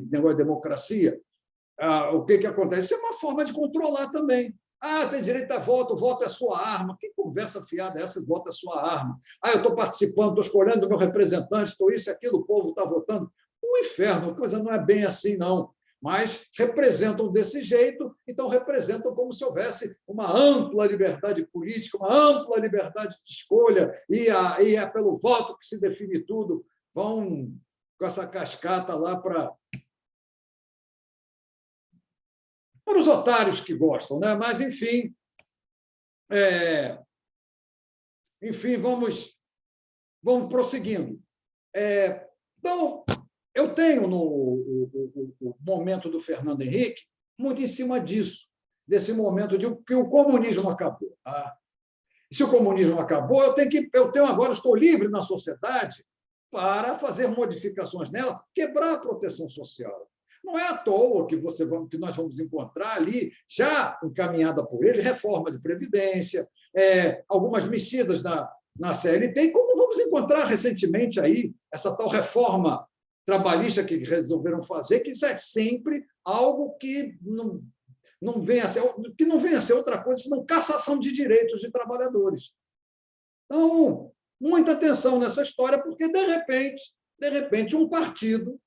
de democracia, o que acontece? Isso é uma forma de controlar também. Tem direito a voto, o voto é sua arma. Que conversa fiada é essa? Voto é sua arma. Eu estou participando, estou escolhendo o meu representante, estou isso e aquilo, o povo está votando. O inferno, a coisa não é bem assim, não. Mas representam desse jeito, então representam como se houvesse uma ampla liberdade política, uma ampla liberdade de escolha, e é pelo voto que se define tudo. Vão com essa cascata lá para os otários que gostam, né? Mas, enfim, vamos prosseguindo. Então, eu tenho no momento do Fernando Henrique muito em cima disso, desse momento de que o comunismo acabou. Tá? Se o comunismo acabou, estou livre na sociedade para fazer modificações nela, quebrar a proteção social. Não é à toa que nós vamos encontrar ali, já encaminhada por ele, reforma de Previdência, algumas mexidas na CLT, e como vamos encontrar recentemente aí essa tal reforma trabalhista que resolveram fazer, que isso é sempre algo que não vem a ser outra coisa senão cassação de direitos de trabalhadores. Então, muita atenção nessa história, porque, de repente, um partido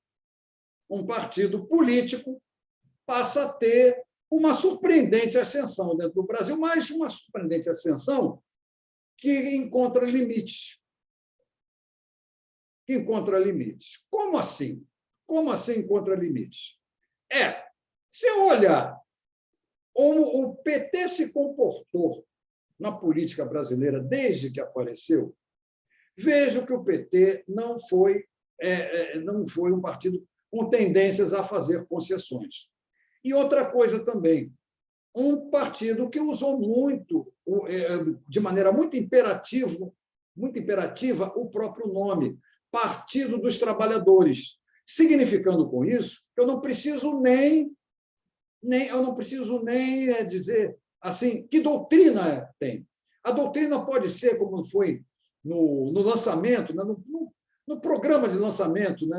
político passa a ter uma surpreendente ascensão dentro do Brasil, mas uma surpreendente ascensão que encontra limites. Como assim? Como assim encontra limites? Se eu olhar como o PT se comportou na política brasileira desde que apareceu, vejo que o PT não foi um partido com tendências a fazer concessões. E outra coisa também, um partido que usou muito, de maneira muito imperativa, o próprio nome, Partido dos Trabalhadores, significando com isso que eu não preciso nem dizer assim que doutrina tem. A doutrina pode ser como foi no lançamento, né, no programa de lançamento, né,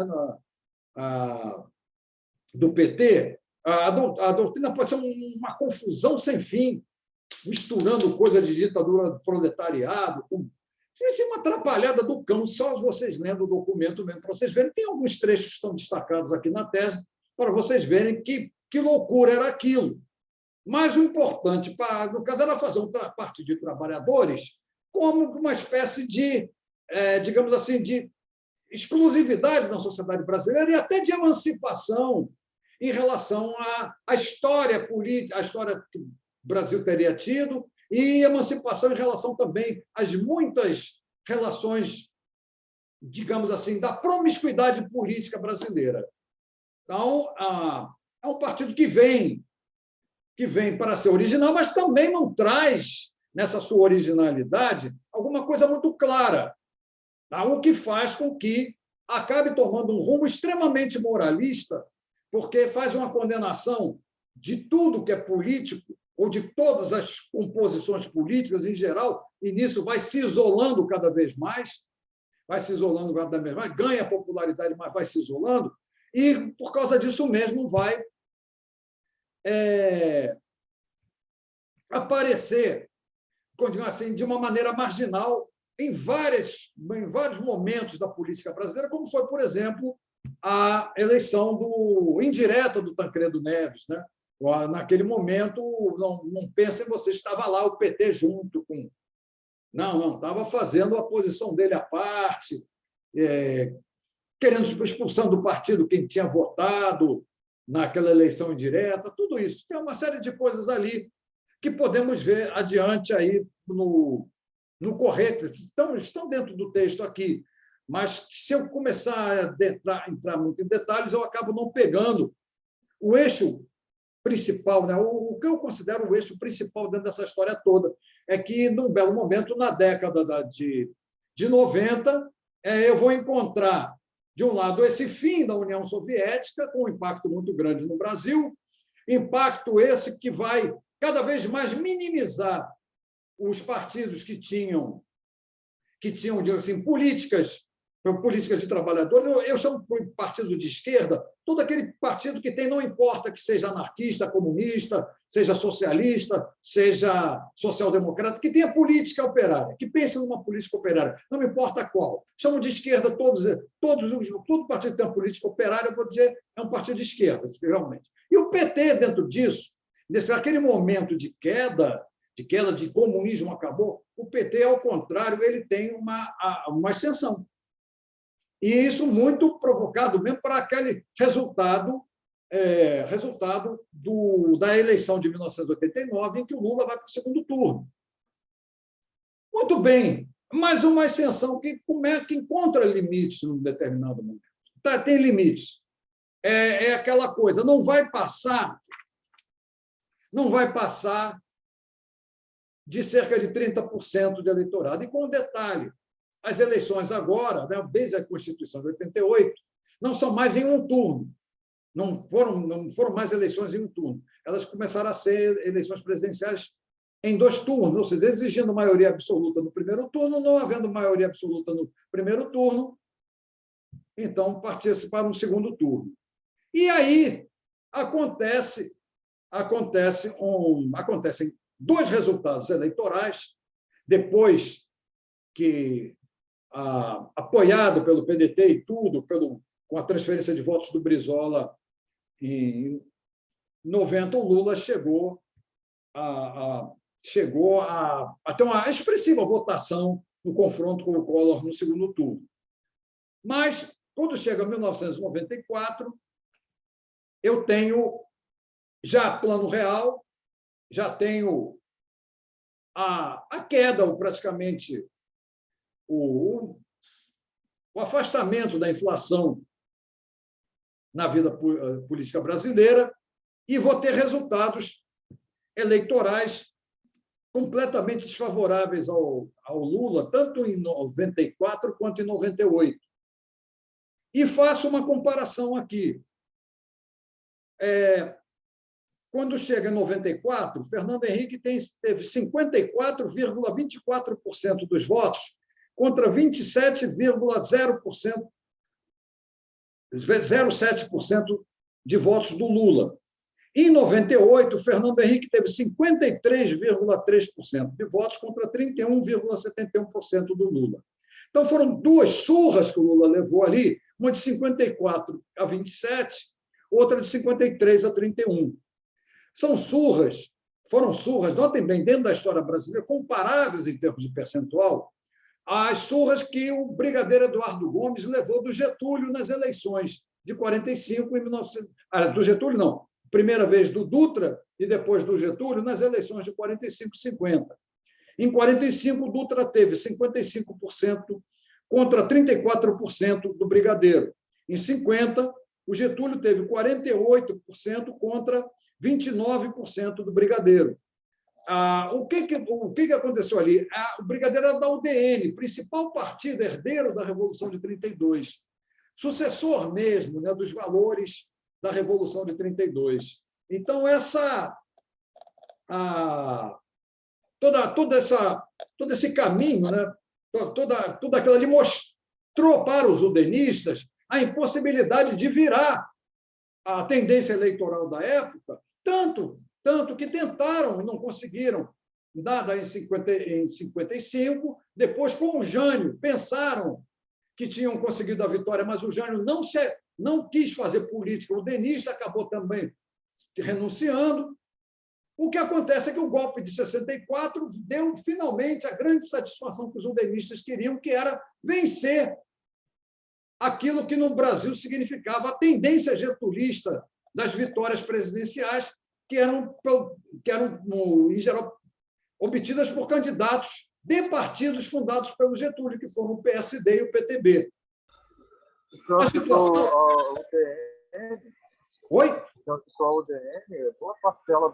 do PT, a doutrina pode ser uma confusão sem fim, misturando coisa de ditadura do proletariado, é uma atrapalhada do cão, só vocês lendo o documento mesmo, para vocês verem. Tem alguns trechos que estão destacados aqui na tese, para vocês verem que loucura era aquilo. Mas o importante, no caso, era fazer um partido de trabalhadores como uma espécie de, digamos assim, de exclusividade na sociedade brasileira e até de emancipação em relação à história política, a história que o Brasil teria tido, e emancipação em relação também às muitas relações, digamos assim, da promiscuidade política brasileira. Então, é um partido que vem para ser original, mas também não traz, nessa sua originalidade, alguma coisa muito clara, tá? O que faz com que acabe tomando um rumo extremamente moralista, porque faz uma condenação de tudo que é político, ou de todas as composições políticas em geral, e nisso vai se isolando cada vez mais, ganha popularidade, mas vai se isolando, e, por causa disso mesmo, vai aparecer, assim, de uma maneira marginal em vários momentos da política brasileira, como foi, por exemplo, a eleição indireta do Tancredo Neves, né? Naquele momento, não pensem, você estava lá, o PT junto com... Não, estava fazendo a posição dele à parte, querendo expulsão do partido quem tinha votado naquela eleição indireta, tudo isso. Tem uma série de coisas ali que podemos ver adiante aí no correto. Estão dentro do texto aqui, mas se eu começar a entrar muito em detalhes, eu acabo não pegando o eixo principal, né? O que eu considero o eixo principal dentro dessa história toda é que, num belo momento, na década de 90, eu vou encontrar, de um lado, esse fim da União Soviética, com um impacto muito grande no Brasil, impacto esse que vai cada vez mais minimizar os partidos que tinham digamos assim, políticas de trabalhadores. Eu chamo de partido de esquerda todo aquele partido que tem, não importa que seja anarquista, comunista, seja socialista, seja social-democrata, que tenha política operária, que pense numa política operária, não me importa qual. Chamo de esquerda todo partido que tem uma política operária, eu vou dizer, é um partido de esquerda, realmente. E o PT, dentro disso, naquele momento de queda de comunismo acabou, o PT, ao contrário, ele tem uma ascensão. E isso muito provocado mesmo para aquele resultado da eleição de 1989, em que o Lula vai para o segundo turno. Muito bem, mas uma ascensão que encontra limites num determinado momento. Tem limites. É aquela coisa, não vai passar de cerca de 30% de eleitorado. E com um detalhe, as eleições agora, né, desde a Constituição de 88, não são mais em um turno. Não foram mais eleições em um turno. Elas começaram a ser eleições presidenciais em 2 turnos, ou seja, exigindo maioria absoluta no primeiro turno, não havendo maioria absoluta no primeiro turno, então partia-se para um segundo turno. E aí acontecem 2 resultados eleitorais, depois que, apoiado pelo PDT e tudo, com a transferência de votos do Brizola, em 90, o Lula chegou a ter uma expressiva votação no confronto com o Collor no segundo turno. Mas, quando chega 1994, eu tenho já plano real, já tenho a queda, ou praticamente o afastamento da inflação na vida política brasileira, e vou ter resultados eleitorais completamente desfavoráveis ao Lula, tanto em 94 quanto em 98. E faço uma comparação aqui. Quando chega em 94, Fernando Henrique teve 54,24% dos votos contra 27,07% de votos do Lula. Em 98, Fernando Henrique teve 53,3% de votos contra 31,71% do Lula. Então, foram 2 surras que o Lula levou ali, uma de 54 a 27, outra de 53 a 31. Foram surras, notem bem, dentro da história brasileira, comparáveis em termos de percentual às surras que o brigadeiro Eduardo Gomes levou do Getúlio nas eleições de 45 e 1900. Do Getúlio, não. Primeira vez do Dutra e depois do Getúlio nas eleições de 45 e 50. Em 45, o Dutra teve 55% contra 34% do Brigadeiro. Em 50, o Getúlio teve 48% contra 29% do Brigadeiro. O que aconteceu ali? O Brigadeiro era da UDN, principal partido herdeiro da Revolução de 32, sucessor mesmo, né, dos valores da Revolução de 32. Então, todo esse caminho, né, toda aquela ali mostrou para os udenistas a impossibilidade de virar a tendência eleitoral da época, tanto que tentaram e não conseguiram, nada em 55, depois, com o Jânio, pensaram que tinham conseguido a vitória, mas o Jânio não quis fazer política, o udenista acabou também renunciando. O que acontece é que o golpe de 64 deu, finalmente, a grande satisfação que os udenistas queriam, que era vencer aquilo que no Brasil significava a tendência getulista das vitórias presidenciais, que eram, em geral, obtidas por candidatos de partidos fundados pelo Getúlio, que foram o PSD e o PTB. A situação... Oi? A UDN, boa parcela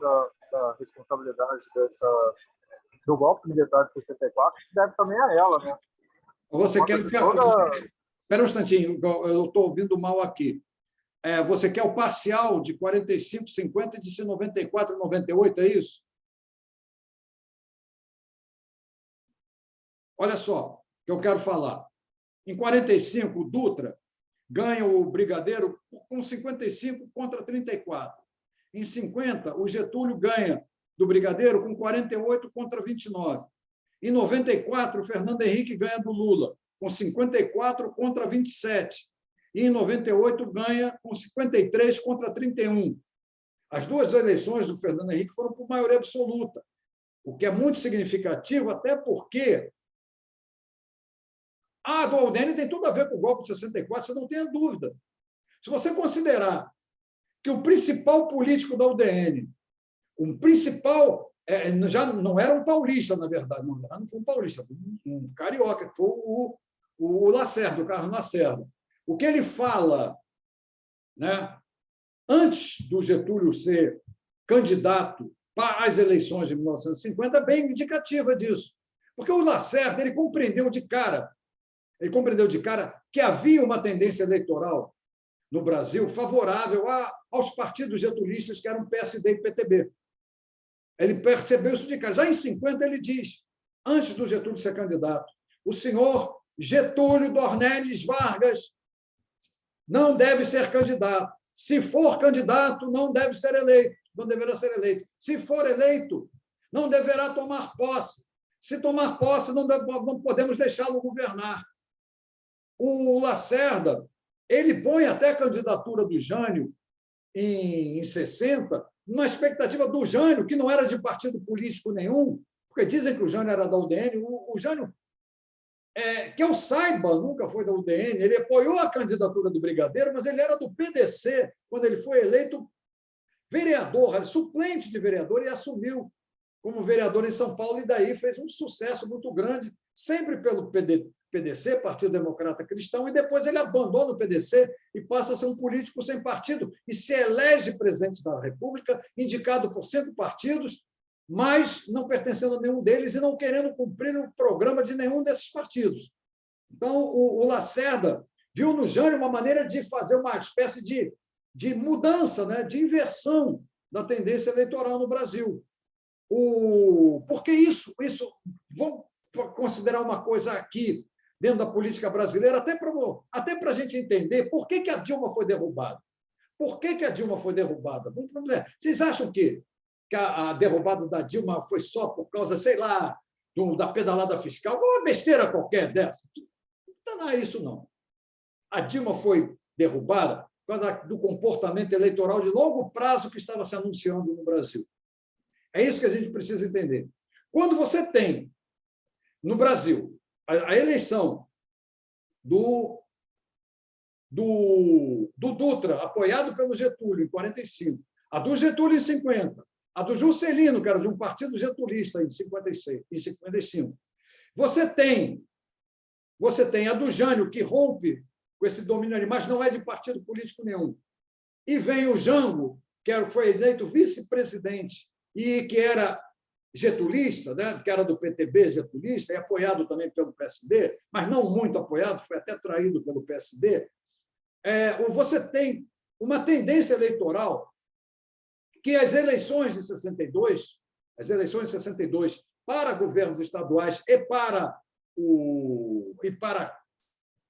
da responsabilidade do golpe militar de 64 deve também a ela, né? Você quer... Espera um instantinho, eu estou ouvindo mal aqui. Você quer o parcial de 45, 50 e de 94 98, é isso? Olha só o que eu quero falar. Em 45, o Dutra ganha o Brigadeiro com 55 contra 34. Em 50, o Getúlio ganha do Brigadeiro com 48 contra 29. Em 94, o Fernando Henrique ganha do Lula com 54 contra 27. E em 98, ganha com 53 contra 31. As duas eleições do Fernando Henrique foram por maioria absoluta, o que é muito significativo, até porque a do UDN tem tudo a ver com o golpe de 64, você não tenha dúvida. Se você considerar que o principal político da UDN, já não era um paulista, na verdade, não foi um paulista, um carioca, que foi o Lacerda, o Carlos Lacerda. O que ele fala, né, antes do Getúlio ser candidato às eleições de 1950, é bem indicativa disso. Porque o Lacerda ele compreendeu de cara que havia uma tendência eleitoral no Brasil favorável aos partidos getulistas, que eram PSD e PTB. Ele percebeu isso de cara. Já em 50, ele diz, antes do Getúlio ser candidato, o senhor Getúlio Dornelles Vargas não deve ser candidato. Se for candidato, não deve ser eleito, não deverá ser eleito. Se for eleito, não deverá tomar posse. Se tomar posse, não podemos deixá-lo governar. O Lacerda, ele põe até a candidatura do Jânio em 60, numa expectativa do Jânio, que não era de partido político nenhum, porque dizem que o Jânio era da UDN. O Jânio, que eu saiba, nunca foi da UDN, ele apoiou a candidatura do Brigadeiro, mas ele era do PDC, quando ele foi eleito vereador, suplente de vereador, e assumiu como vereador em São Paulo, e daí fez um sucesso muito grande, sempre pelo PDC, Partido Democrata Cristão, e depois ele abandona o PDC e passa a ser um político sem partido, e se elege presidente da República, indicado por 5 partidos, mas não pertencendo a nenhum deles e não querendo cumprir o programa de nenhum desses partidos. Então, o Lacerda viu no Jânio uma maneira de fazer uma espécie de mudança, né, de inversão da tendência eleitoral no Brasil. Porque isso, vamos considerar uma coisa aqui, dentro da política brasileira, até para a gente entender por que a Dilma foi derrubada. Por que a Dilma foi derrubada? Vocês acham que a derrubada da Dilma foi só por causa, sei lá, da pedalada fiscal? Uma besteira qualquer dessa. Não é isso, não. A Dilma foi derrubada por causa do comportamento eleitoral de longo prazo que estava se anunciando no Brasil. É isso que a gente precisa entender. Quando você tem, no Brasil, a eleição do Dutra, apoiado pelo Getúlio, em 45, a do Getúlio, em 50, a do Juscelino, que era de um partido getulista, em 56, em 55. Você tem a do Jânio, que rompe com esse domínio ali, mas não é de partido político nenhum. E vem o Jango, que foi eleito vice-presidente e que era getulista, né? Que era do PTB, getulista, e apoiado também pelo PSD, mas não muito apoiado, foi até traído pelo PSD. Você tem uma tendência eleitoral que as eleições de 62, para governos estaduais e para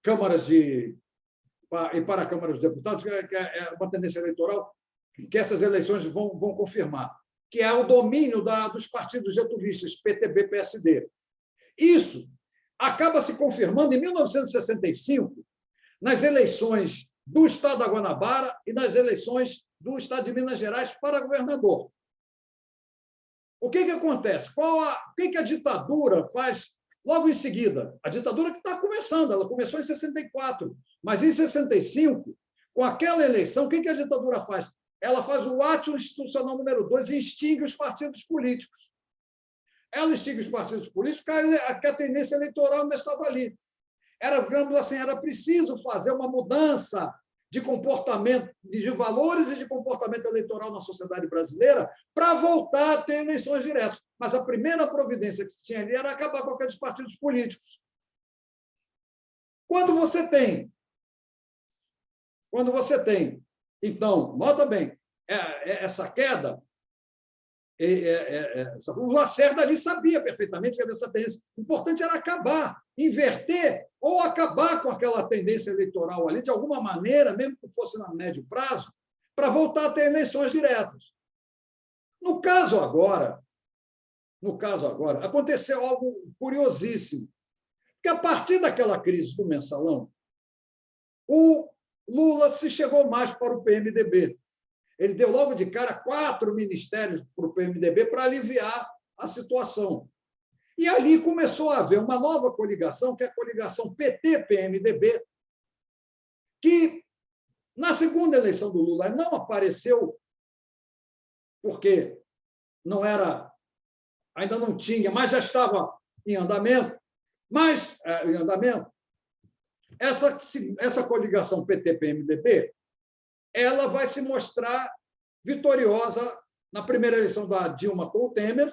câmaras de deputados, que é uma tendência eleitoral que essas eleições vão confirmar, que é o domínio dos partidos getulistas, PTB, PSD. Isso acaba se confirmando em 1965, nas eleições do Estado da Guanabara e nas eleições do Estado de Minas Gerais para governador. O que acontece? O que a ditadura faz logo em seguida? A ditadura que está começando, ela começou em 64, mas em 65, com aquela eleição, o que a ditadura faz? Ela faz o ato institucional número 2 e extingue os partidos políticos. Ela extingue os partidos políticos porque a tendência eleitoral ainda estava ali. Era preciso fazer uma mudança de comportamento, de valores e de comportamento eleitoral na sociedade brasileira para voltar a ter eleições diretas. Mas a primeira providência que se tinha ali era acabar com aqueles partidos políticos. Quando você tem, então, nota bem, essa queda, o Lacerda ali sabia perfeitamente que essa tendência. O importante era acabar, inverter ou acabar com aquela tendência eleitoral ali, de alguma maneira, mesmo que fosse no médio prazo, para voltar a ter eleições diretas. No caso agora, aconteceu algo curiosíssimo, porque a partir daquela crise do mensalão, o Lula se chegou mais para o PMDB. Ele deu logo de cara 4 ministérios para o PMDB para aliviar a situação. E ali começou a haver uma nova coligação, que é a coligação PT-PMDB, que, na segunda eleição do Lula, não apareceu porque ainda não tinha, mas já estava em andamento. Essa coligação PT-PMDB, ela vai se mostrar vitoriosa na primeira eleição da Dilma com o Temer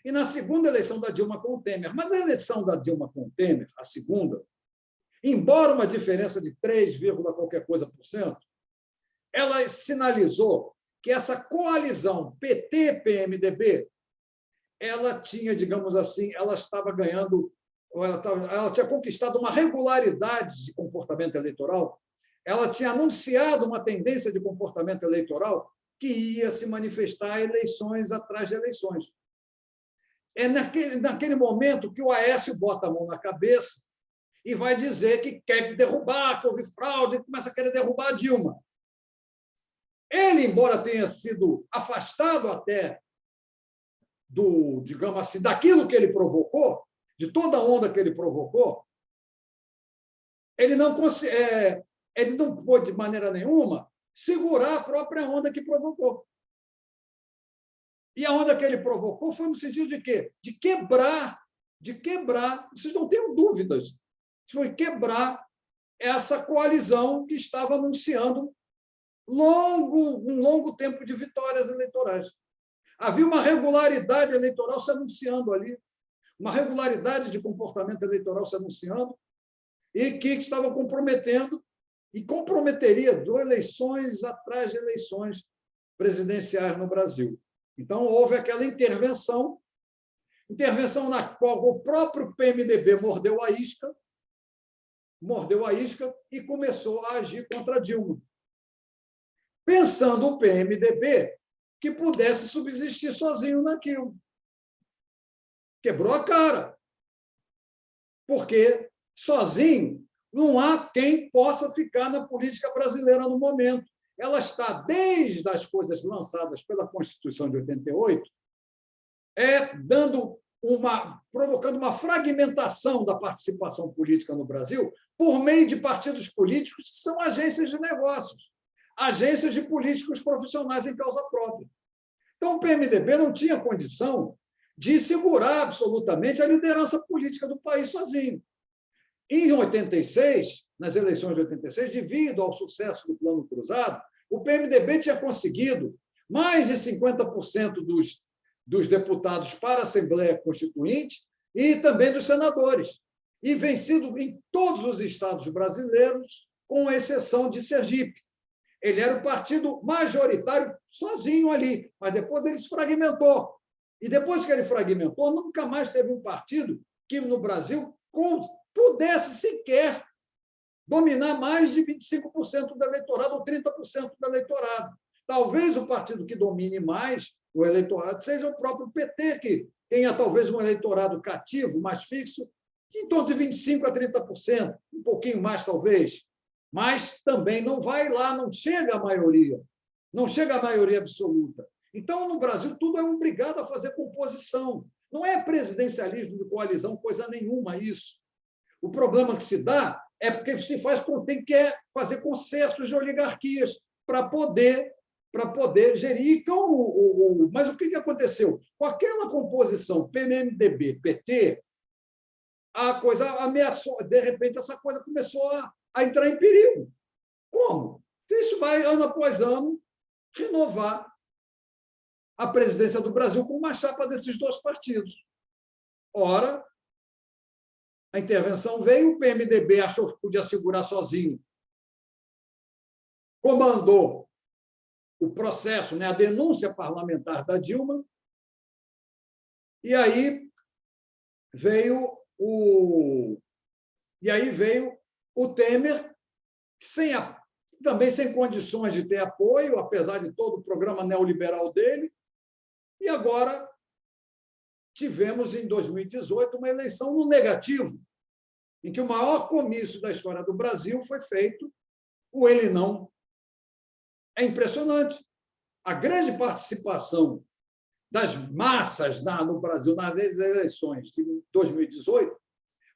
e na segunda eleição da Dilma com o Temer. Mas a eleição da Dilma com o Temer, a segunda, embora uma diferença de 3, qualquer coisa por cento, ela sinalizou que essa coalizão PT-PMDB, ela tinha, digamos assim, ela estava ganhando, ela tinha conquistado uma regularidade de comportamento eleitoral. Ela tinha anunciado uma tendência de comportamento eleitoral que ia se manifestar eleições atrás de eleições. É naquele momento que o Aécio bota a mão na cabeça e vai dizer que quer derrubar, que houve fraude, e começa a querer derrubar a Dilma. Ele, embora tenha sido afastado até digamos assim, daquilo que ele provocou, de toda a onda que ele provocou, ele não pôde, de maneira nenhuma, segurar a própria onda que provocou. E a onda que ele provocou foi no sentido de quê? De quebrar, vocês não tenham dúvidas, foi quebrar essa coalizão que estava anunciando um longo tempo de vitórias eleitorais. Havia uma regularidade eleitoral se anunciando ali, uma regularidade de comportamento eleitoral se anunciando, e que estava comprometendo e comprometeria eleições atrás de eleições presidenciais no Brasil. Então, houve aquela intervenção na qual o próprio PMDB mordeu a isca e começou a agir contra Dilma, pensando o PMDB que pudesse subsistir sozinho naquilo. Quebrou a cara, porque sozinho não há quem possa ficar na política brasileira no momento. Ela está, desde as coisas lançadas pela Constituição de 88, provocando uma fragmentação da participação política no Brasil por meio de partidos políticos que são agências de negócios, agências de políticos profissionais em causa própria. Então, o PMDB não tinha condição de segurar absolutamente a liderança política do país sozinho. Em 86, nas eleições de 86, devido ao sucesso do Plano Cruzado, o PMDB tinha conseguido mais de 50% dos deputados para a Assembleia Constituinte e também dos senadores, e vencido em todos os estados brasileiros, com exceção de Sergipe. Ele era o partido majoritário sozinho ali, mas depois ele se fragmentou. E depois que ele fragmentou, nunca mais teve um partido que, no Brasil, pudesse sequer dominar mais de 25% do eleitorado ou 30% do eleitorado. Talvez o partido que domine mais o eleitorado seja o próprio PT, que tenha talvez um eleitorado cativo, mais fixo, em torno de 25% a 30%, um pouquinho mais, talvez. Mas também não vai lá, não chega à maioria, não chega à maioria absoluta. Então, no Brasil, tudo é obrigado a fazer composição. Não é presidencialismo de coalizão, coisa nenhuma isso. O problema que se dá é porque se faz, tem que fazer concertos de oligarquias para poder gerir. Então, mas o que aconteceu? Com aquela composição PMDB-PT, a coisa ameaçou, de repente, essa coisa começou a entrar em perigo. Como? Isso vai, ano após ano, renovar a presidência do Brasil com uma chapa desses dois partidos. Ora, a intervenção veio, o PMDB achou que podia segurar sozinho, comandou o processo, né, a denúncia parlamentar da Dilma, e aí veio o Temer, também sem condições de ter apoio, apesar de todo o programa neoliberal dele, e agora tivemos, em 2018, uma eleição no negativo, em que o maior comício da história do Brasil foi feito, ele não. É impressionante. A grande participação das massas no Brasil nas eleições de 2018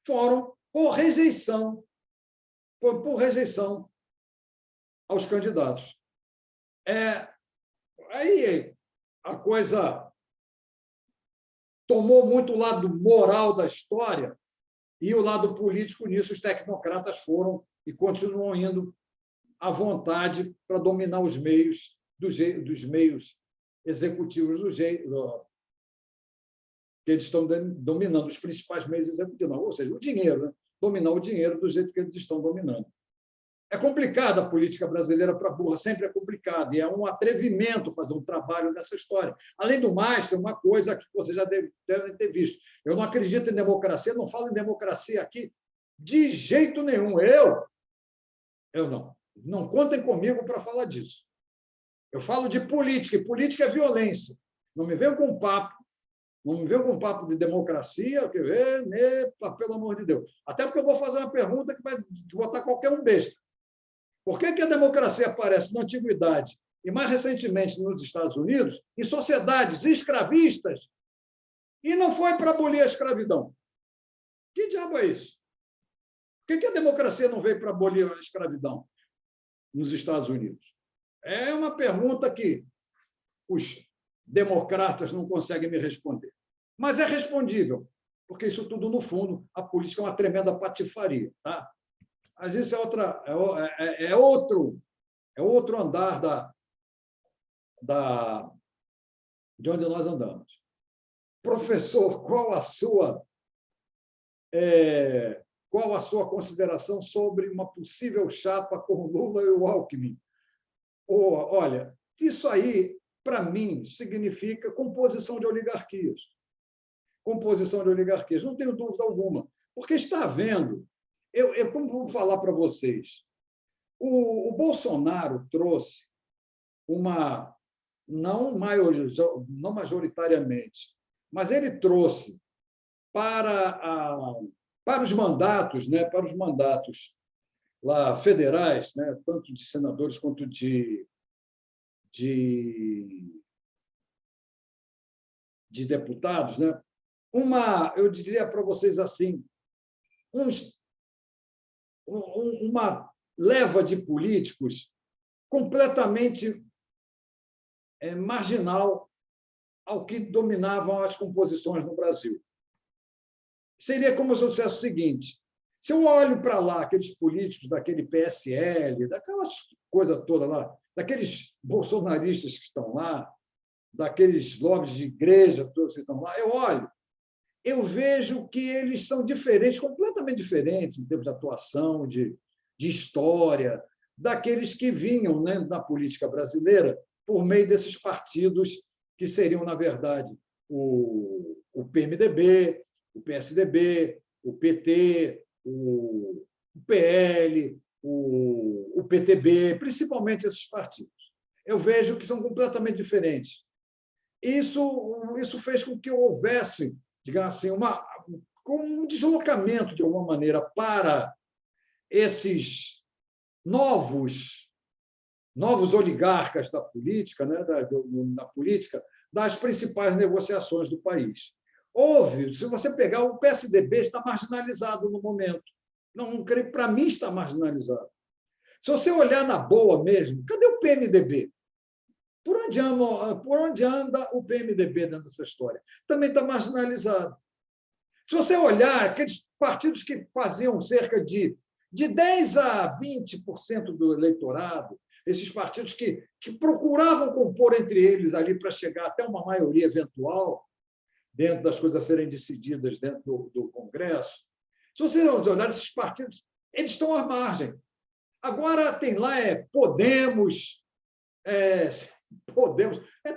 foram por rejeição aos candidatos. Aí a coisa tomou muito o lado moral da história e o lado político nisso os tecnocratas foram e continuam indo à vontade para dominar os meios dos meios executivos do jeito que eles estão dominando, os principais meios executivos, ou seja, o dinheiro, né? Dominar o dinheiro do jeito que eles estão dominando. É complicada a política brasileira para burra, sempre é complicado, e é um atrevimento fazer um trabalho dessa história. Além do mais, tem uma coisa que vocês já devem ter visto. Eu não acredito em democracia, não falo em democracia aqui de jeito nenhum. Eu não. Não contem comigo para falar disso. Eu falo de política, e política é violência. Não me venham com papo. Não me venham com papo de democracia, pelo amor de Deus. Até porque eu vou fazer uma pergunta que vai botar qualquer um besta. Por que a democracia aparece na antiguidade e, mais recentemente, nos Estados Unidos, em sociedades escravistas, e não foi para abolir a escravidão? Que diabo é isso? Por que a democracia não veio para abolir a escravidão nos Estados Unidos? É uma pergunta que os democratas não conseguem me responder. Mas é respondível, porque isso tudo, no fundo, a política é uma tremenda patifaria. Tá? Mas isso é outro andar de onde nós andamos. Professor, qual a sua consideração sobre uma possível chapa com Lula e o Alckmin? Olha, isso aí, para mim, significa composição de oligarquias. Composição de oligarquias, não tenho dúvida alguma. Porque está havendo... como vou falar para vocês? O Bolsonaro trouxe não majoritariamente, mas ele trouxe para os mandatos, né, para os mandatos lá federais, né, tanto de senadores quanto de deputados, né, eu diria para vocês assim, uma leva de políticos completamente marginal ao que dominavam as composições no Brasil. Seria como se eu dissesse o seguinte: se eu olho para lá, aqueles políticos daquele PSL, daquelas coisas todas lá, daqueles bolsonaristas que estão lá, daqueles lobbies de igreja todos que estão lá, eu olho, eu vejo que eles são diferentes, completamente diferentes em termos de atuação, de história, daqueles que vinham, né, da política brasileira por meio desses partidos que seriam, na verdade, o PMDB, o PSDB, o PT, o PL, o PTB, principalmente esses partidos. Eu vejo que são completamente diferentes. Isso fez com que houvesse, digamos assim, um deslocamento, de alguma maneira, para esses novos oligarcas da política, né, da política, das principais negociações do país. Houve, se você pegar, o PSDB está marginalizado no momento. Não creio, para mim está marginalizado. Se você olhar na boa mesmo, cadê o PMDB? Por onde anda o PMDB dentro dessa história? Também está marginalizado. Se você olhar aqueles partidos que faziam cerca de 10% a 20% do eleitorado, esses partidos que procuravam compor entre eles ali para chegar até uma maioria eventual, dentro das coisas a serem decididas dentro do Congresso, se você olhar esses partidos, eles estão à margem. Agora tem lá Podemos,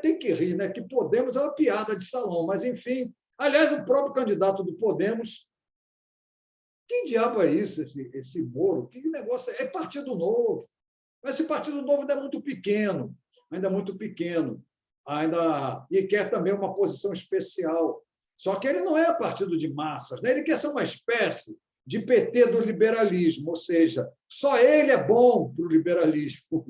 tem que rir, né? Que Podemos é uma piada de salão, mas, enfim. Aliás, o próprio candidato do Podemos, que diabo é isso, esse Moro? Que negócio é? É Partido Novo. Mas esse Partido Novo ainda é muito pequeno, e quer também uma posição especial. Só que ele não é partido de massas, né? Ele quer ser uma espécie de PT do liberalismo, ou seja, só ele é bom para o liberalismo.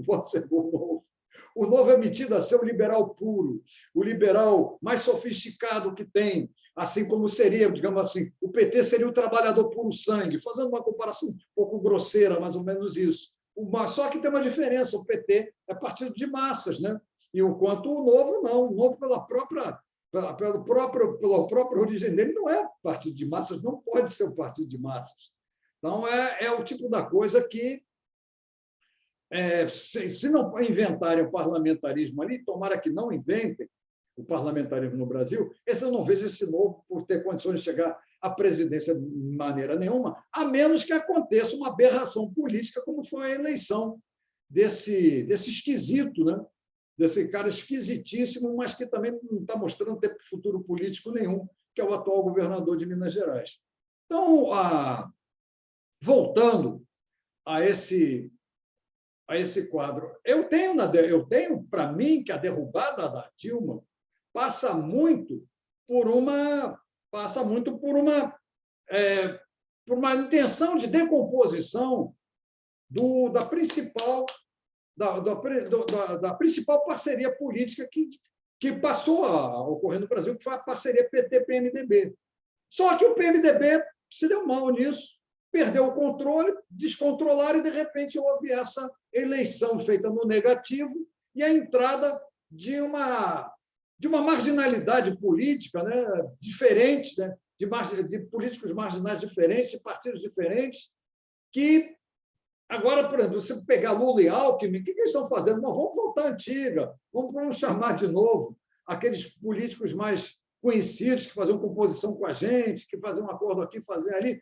O Novo é metido a ser o liberal puro, o liberal mais sofisticado que tem, assim como seria, digamos assim, o PT seria o trabalhador puro sangue, fazendo uma comparação um pouco grosseira, mais ou menos isso. Só que tem uma diferença: o PT é partido de massas, né? E o quanto o Novo não. O Novo, pela própria origem dele, não é partido de massas, não pode ser um partido de massas. Então, é o tipo da coisa que, se não inventarem o parlamentarismo ali, tomara que não inventem o parlamentarismo no Brasil, eu não vejo esse Novo por ter condições de chegar à presidência de maneira nenhuma, a menos que aconteça uma aberração política, como foi a eleição desse esquisito, né? Desse cara esquisitíssimo, mas que também não está mostrando ter futuro político nenhum, que é o atual governador de Minas Gerais. Então, voltando a esse quadro, eu tenho para mim que a derrubada da Dilma passa muito por uma intenção de decomposição da principal parceria política que passou a ocorrer no Brasil, que foi a parceria PT-PMDB. Só que o PMDB se deu mal nisso, perdeu o controle, descontrolaram e, de repente, houve essa eleição feita no negativo e a entrada de uma marginalidade política, né, diferente, né, de políticos marginais diferentes, de partidos diferentes, que agora, por exemplo, se pegar Lula e Alckmin, o que eles estão fazendo? Não, vamos voltar à antiga, vamos chamar de novo aqueles políticos mais conhecidos que faziam composição com a gente, que faziam um acordo aqui, faziam ali.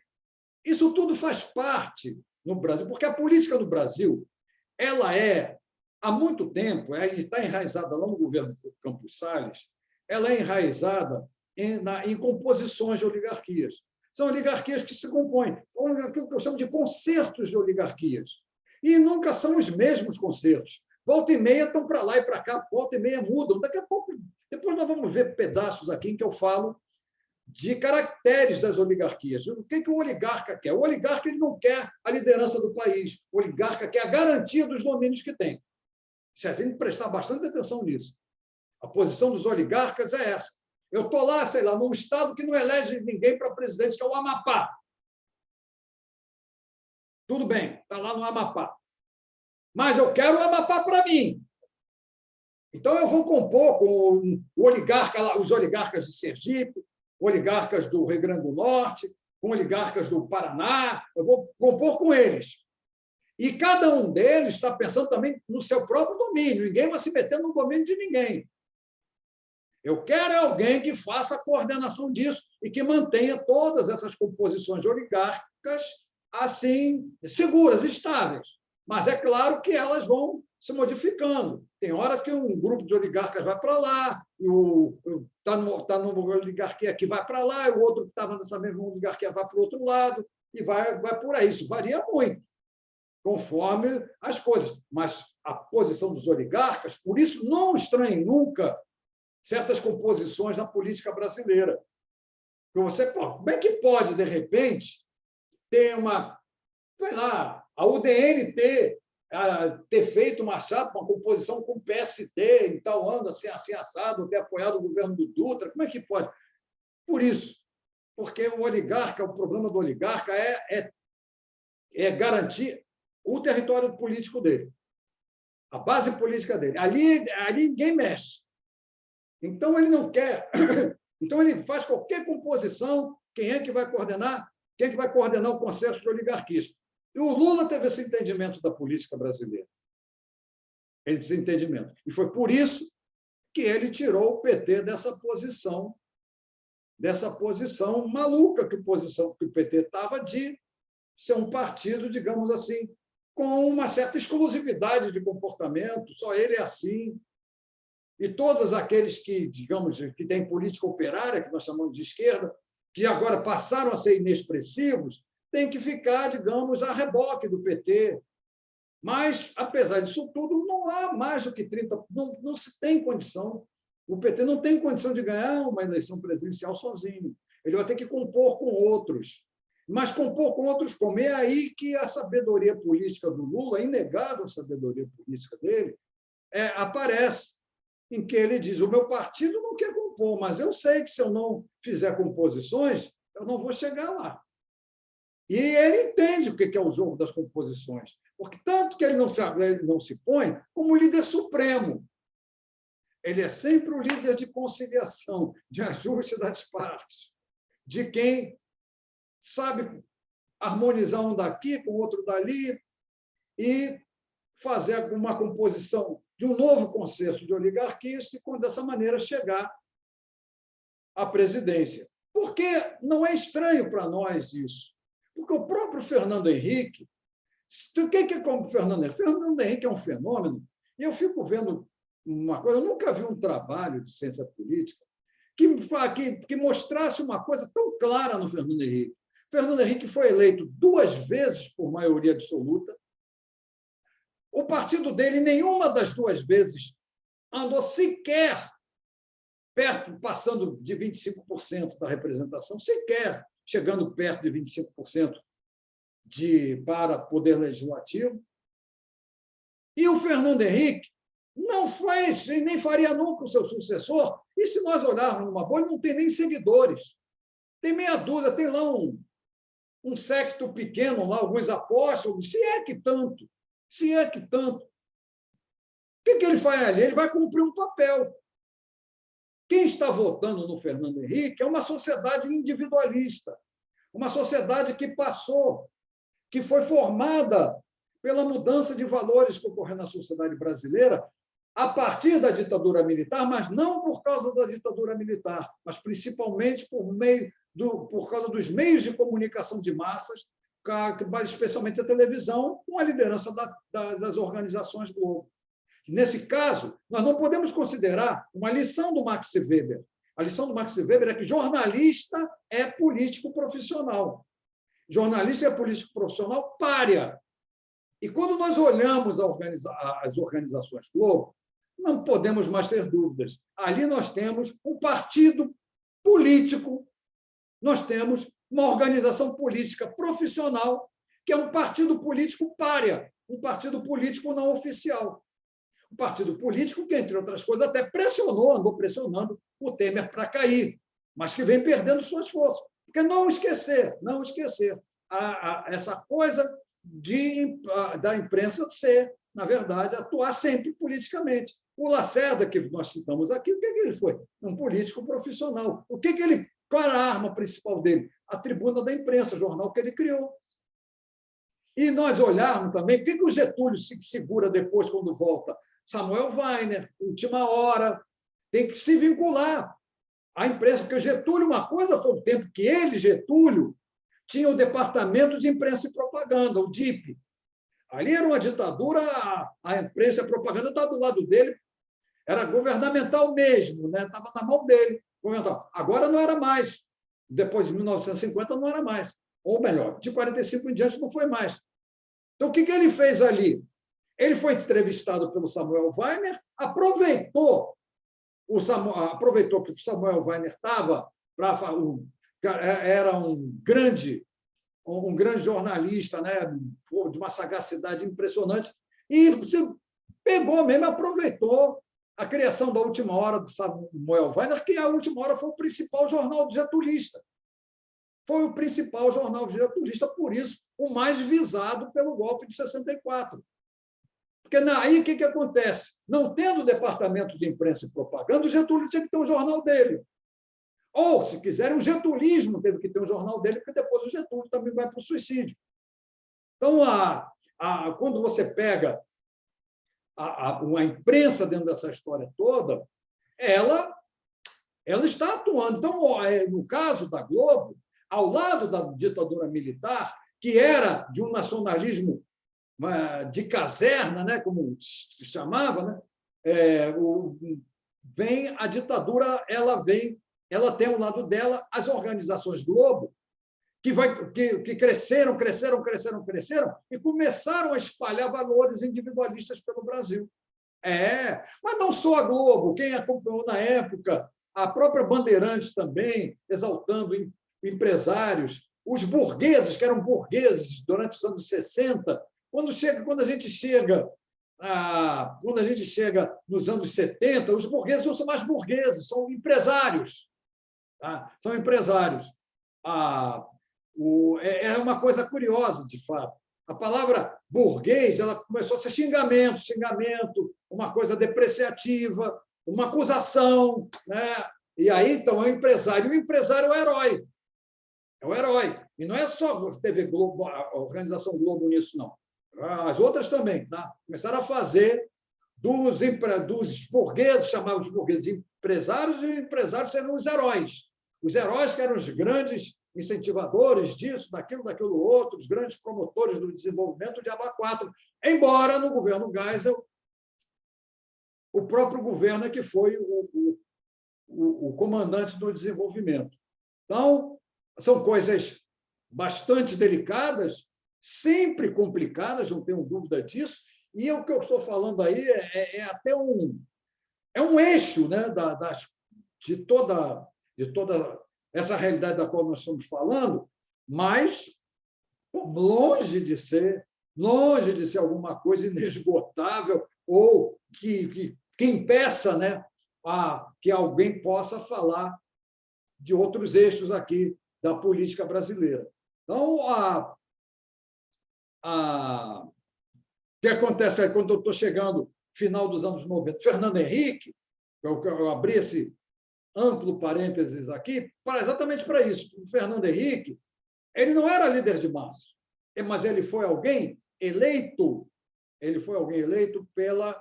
Isso tudo faz parte no Brasil, porque a política no Brasil, ela há muito tempo, está enraizada lá no governo Campos Salles, ela é enraizada em composições de oligarquias. São oligarquias que se compõem, aquilo que eu chamo de concertos de oligarquias. E nunca são os mesmos concertos. Volta e meia estão para lá e para cá, volta e meia mudam. Daqui a pouco, depois nós vamos ver pedaços aqui em que eu falo de caracteres das oligarquias. O que o oligarca quer? O oligarca ele não quer a liderança do país. O oligarca quer a garantia dos domínios que tem. A gente tem que prestar bastante atenção nisso. A posição dos oligarcas é essa. Eu estou lá, sei lá, num estado que não elege ninguém para presidente, que é o Amapá. Tudo bem, está lá no Amapá. Mas eu quero o Amapá para mim. Então, eu vou compor com o oligarca, os oligarcas de Sergipe, oligarcas do Rio Grande do Norte, com oligarcas do Paraná, eu vou compor com eles. E cada um deles está pensando também no seu próprio domínio, ninguém vai se meter no domínio de ninguém. Eu quero alguém que faça a coordenação disso e que mantenha todas essas composições oligárquicas assim, seguras, estáveis. Mas é claro que elas vão se modificando. Tem hora que um grupo de oligarcas vai para lá, está numa oligarquia que vai para lá, e o outro que estava nessa mesma oligarquia vai para o outro lado, e vai por aí. Isso varia muito, conforme as coisas. Mas a posição dos oligarcas, por isso, não estranhe nunca certas composições na política brasileira. Você, como é que pode, de repente, ter sei lá, a UDN ter feito uma chapa, uma composição com o PSD em tal ano, assim assado, ter apoiado o governo do Dutra? Como é que pode? Por isso, porque o oligarca, o problema do oligarca é garantir o território político dele, a base política dele. Ali ninguém mexe. Então, ele não quer. Então, ele faz qualquer composição. Quem é que vai coordenar? Quem é que vai coordenar o conceito de oligarquismo? E o Lula teve esse entendimento da política brasileira. Esse entendimento. E foi por isso que ele tirou o PT dessa posição maluca que o PT estava de ser um partido, digamos assim, com uma certa exclusividade de comportamento, só ele é assim. E todos aqueles que, digamos, que têm política operária, que nós chamamos de esquerda, que agora passaram a ser inexpressivos, têm que ficar, digamos, a reboque do PT. Mas, apesar disso tudo, não há mais do que 30%, não se tem condição. O PT não tem condição de ganhar uma eleição presidencial sozinho. Ele vai ter que compor com outros. Mas compor com outros como? É aí que a sabedoria política do Lula, a inegável sabedoria política dele, aparece, em que ele diz: o meu partido não quer compor, mas eu sei que se eu não fizer composições, eu não vou chegar lá. E ele entende o que é o jogo das composições, porque tanto que ele não se põe como líder supremo. Ele é sempre o líder de conciliação, de ajuste das partes, de quem sabe harmonizar um daqui com o outro dali e fazer uma composição de um novo conceito de oligarquia e, dessa maneira, chegar à presidência. Porque não é estranho para nós isso. Porque o próprio Fernando Henrique... O que é como Fernando Henrique? Fernando Henrique é um fenômeno, e eu fico vendo uma coisa... Eu nunca vi um trabalho de ciência política que mostrasse uma coisa tão clara no Fernando Henrique. Fernando Henrique foi eleito 2 vezes por maioria absoluta. O partido dele, nenhuma das 2 vezes, andou sequer perto, passando de 25% da representação, sequer chegando perto de 25% para poder legislativo. E o Fernando Henrique não fez e nem faria nunca o seu sucessor. E se nós olharmos numa boa, ele não tem nem seguidores. Tem meia dúzia, tem lá um séquito pequeno, lá, alguns apóstolos, se é que tanto. Se é que tanto. O que ele faz ali? Ele vai cumprir um papel. Quem está votando no Fernando Henrique é uma sociedade individualista, uma sociedade que passou, que foi formada pela mudança de valores que ocorreu na sociedade brasileira a partir da ditadura militar, mas não por causa da ditadura militar, mas principalmente por causa dos meios de comunicação de massas, especialmente a televisão, com a liderança das organizações Globo. Nesse caso, nós não podemos considerar uma lição do Max Weber. A lição do Max Weber é que jornalista é político profissional. Jornalista é político profissional pária. E quando nós olhamos as organizações Globo, não podemos mais ter dúvidas. Ali nós temos um partido político, nós temos uma organização política profissional, que é um partido político pária, um partido político não oficial. Um partido político que, entre outras coisas, até andou pressionando o Temer para cair, mas que vem perdendo suas forças. Porque não esquecer essa coisa da imprensa ser, na verdade, atuar sempre politicamente. O Lacerda, que nós citamos aqui, o que ele foi? Um político profissional. Qual era a arma principal dele? A tribuna da imprensa, o jornal que ele criou. E nós olharmos também, o que o Getúlio se segura depois, quando volta? Samuel Weiner, Última Hora, tem que se vincular à imprensa, porque o Getúlio, uma coisa foi o tempo que ele, Getúlio, tinha o Departamento de Imprensa e Propaganda, o DIP. Ali era uma ditadura, a imprensa e a propaganda estava do lado dele, era governamental mesmo, né? Estava na mão dele. Agora não era mais. Depois de 1950 não era mais. Ou melhor, de 45 em diante não foi mais. Então, o que ele fez ali? Ele foi entrevistado pelo Samuel Weiner, aproveitou que o Samuel Weiner era um grande jornalista, né, de uma sagacidade impressionante, e pegou mesmo, aproveitou a criação da Última Hora do Samuel Weiner, que a Última Hora foi o principal jornal getulista. Foi o principal jornal getulista, por isso, o mais visado pelo golpe de 64. Porque aí o que acontece? Não tendo departamento de imprensa e propaganda, o Getúlio tinha que ter um jornal dele. Ou, se quiserem, o getulismo teve que ter um jornal dele, porque depois o Getúlio também vai para o suicídio. Então, quando você pega uma imprensa dentro dessa história toda, ela está atuando. Então, no caso da Globo, ao lado da ditadura militar, que era de um nacionalismo de caserna, né, como se chamava, né, vem a ditadura, ela tem ao lado dela as organizações Globo, que cresceram e começaram a espalhar valores individualistas pelo Brasil. Mas não só a Globo, quem acompanhou na época, a própria Bandeirantes também, exaltando empresários, os burgueses, que eram burgueses durante os anos 60, quando a gente chega nos anos 70, os burgueses não são mais burgueses, são empresários. Tá? São empresários. É uma coisa curiosa, de fato. A palavra burguês ela começou a ser xingamento, uma coisa depreciativa, uma acusação. Né? E aí, então, é o empresário. O empresário é o herói. É o herói. E não é só a TV Globo, a Organização Globo nisso, não. As outras também. Tá? Começaram a fazer dos burgueses, chamavam os burgueses de empresários, e os empresários eram os heróis. Os heróis que eram os grandes incentivadores disso, daquilo outro, os grandes promotores do desenvolvimento de Aba4. Embora, no governo Geisel, o próprio governo é que foi o comandante do desenvolvimento. Então, são coisas bastante delicadas, sempre complicadas, não tenho dúvida disso, e o que eu estou falando aí é até um eixo, né, de toda essa realidade da qual nós estamos falando, mas longe de ser alguma coisa inesgotável ou que impeça, né, que alguém possa falar de outros eixos aqui da política brasileira. Então, o que acontece é quando eu estou chegando no final dos anos 90, Fernando Henrique, eu abri esse amplo parênteses aqui, exatamente para isso. O Fernando Henrique, ele não era líder de massa, mas ele foi alguém eleito pela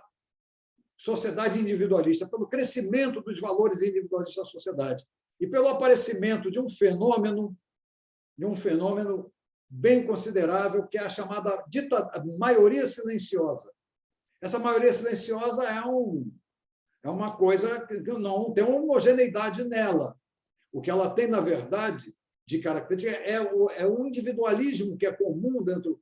sociedade individualista, pelo crescimento dos valores individualistas da sociedade e pelo aparecimento de um fenômeno bem considerável, que é a chamada maioria silenciosa. Essa maioria silenciosa é uma coisa que não tem uma homogeneidade nela. O que ela tem, na verdade, de característica é o individualismo que é comum dentro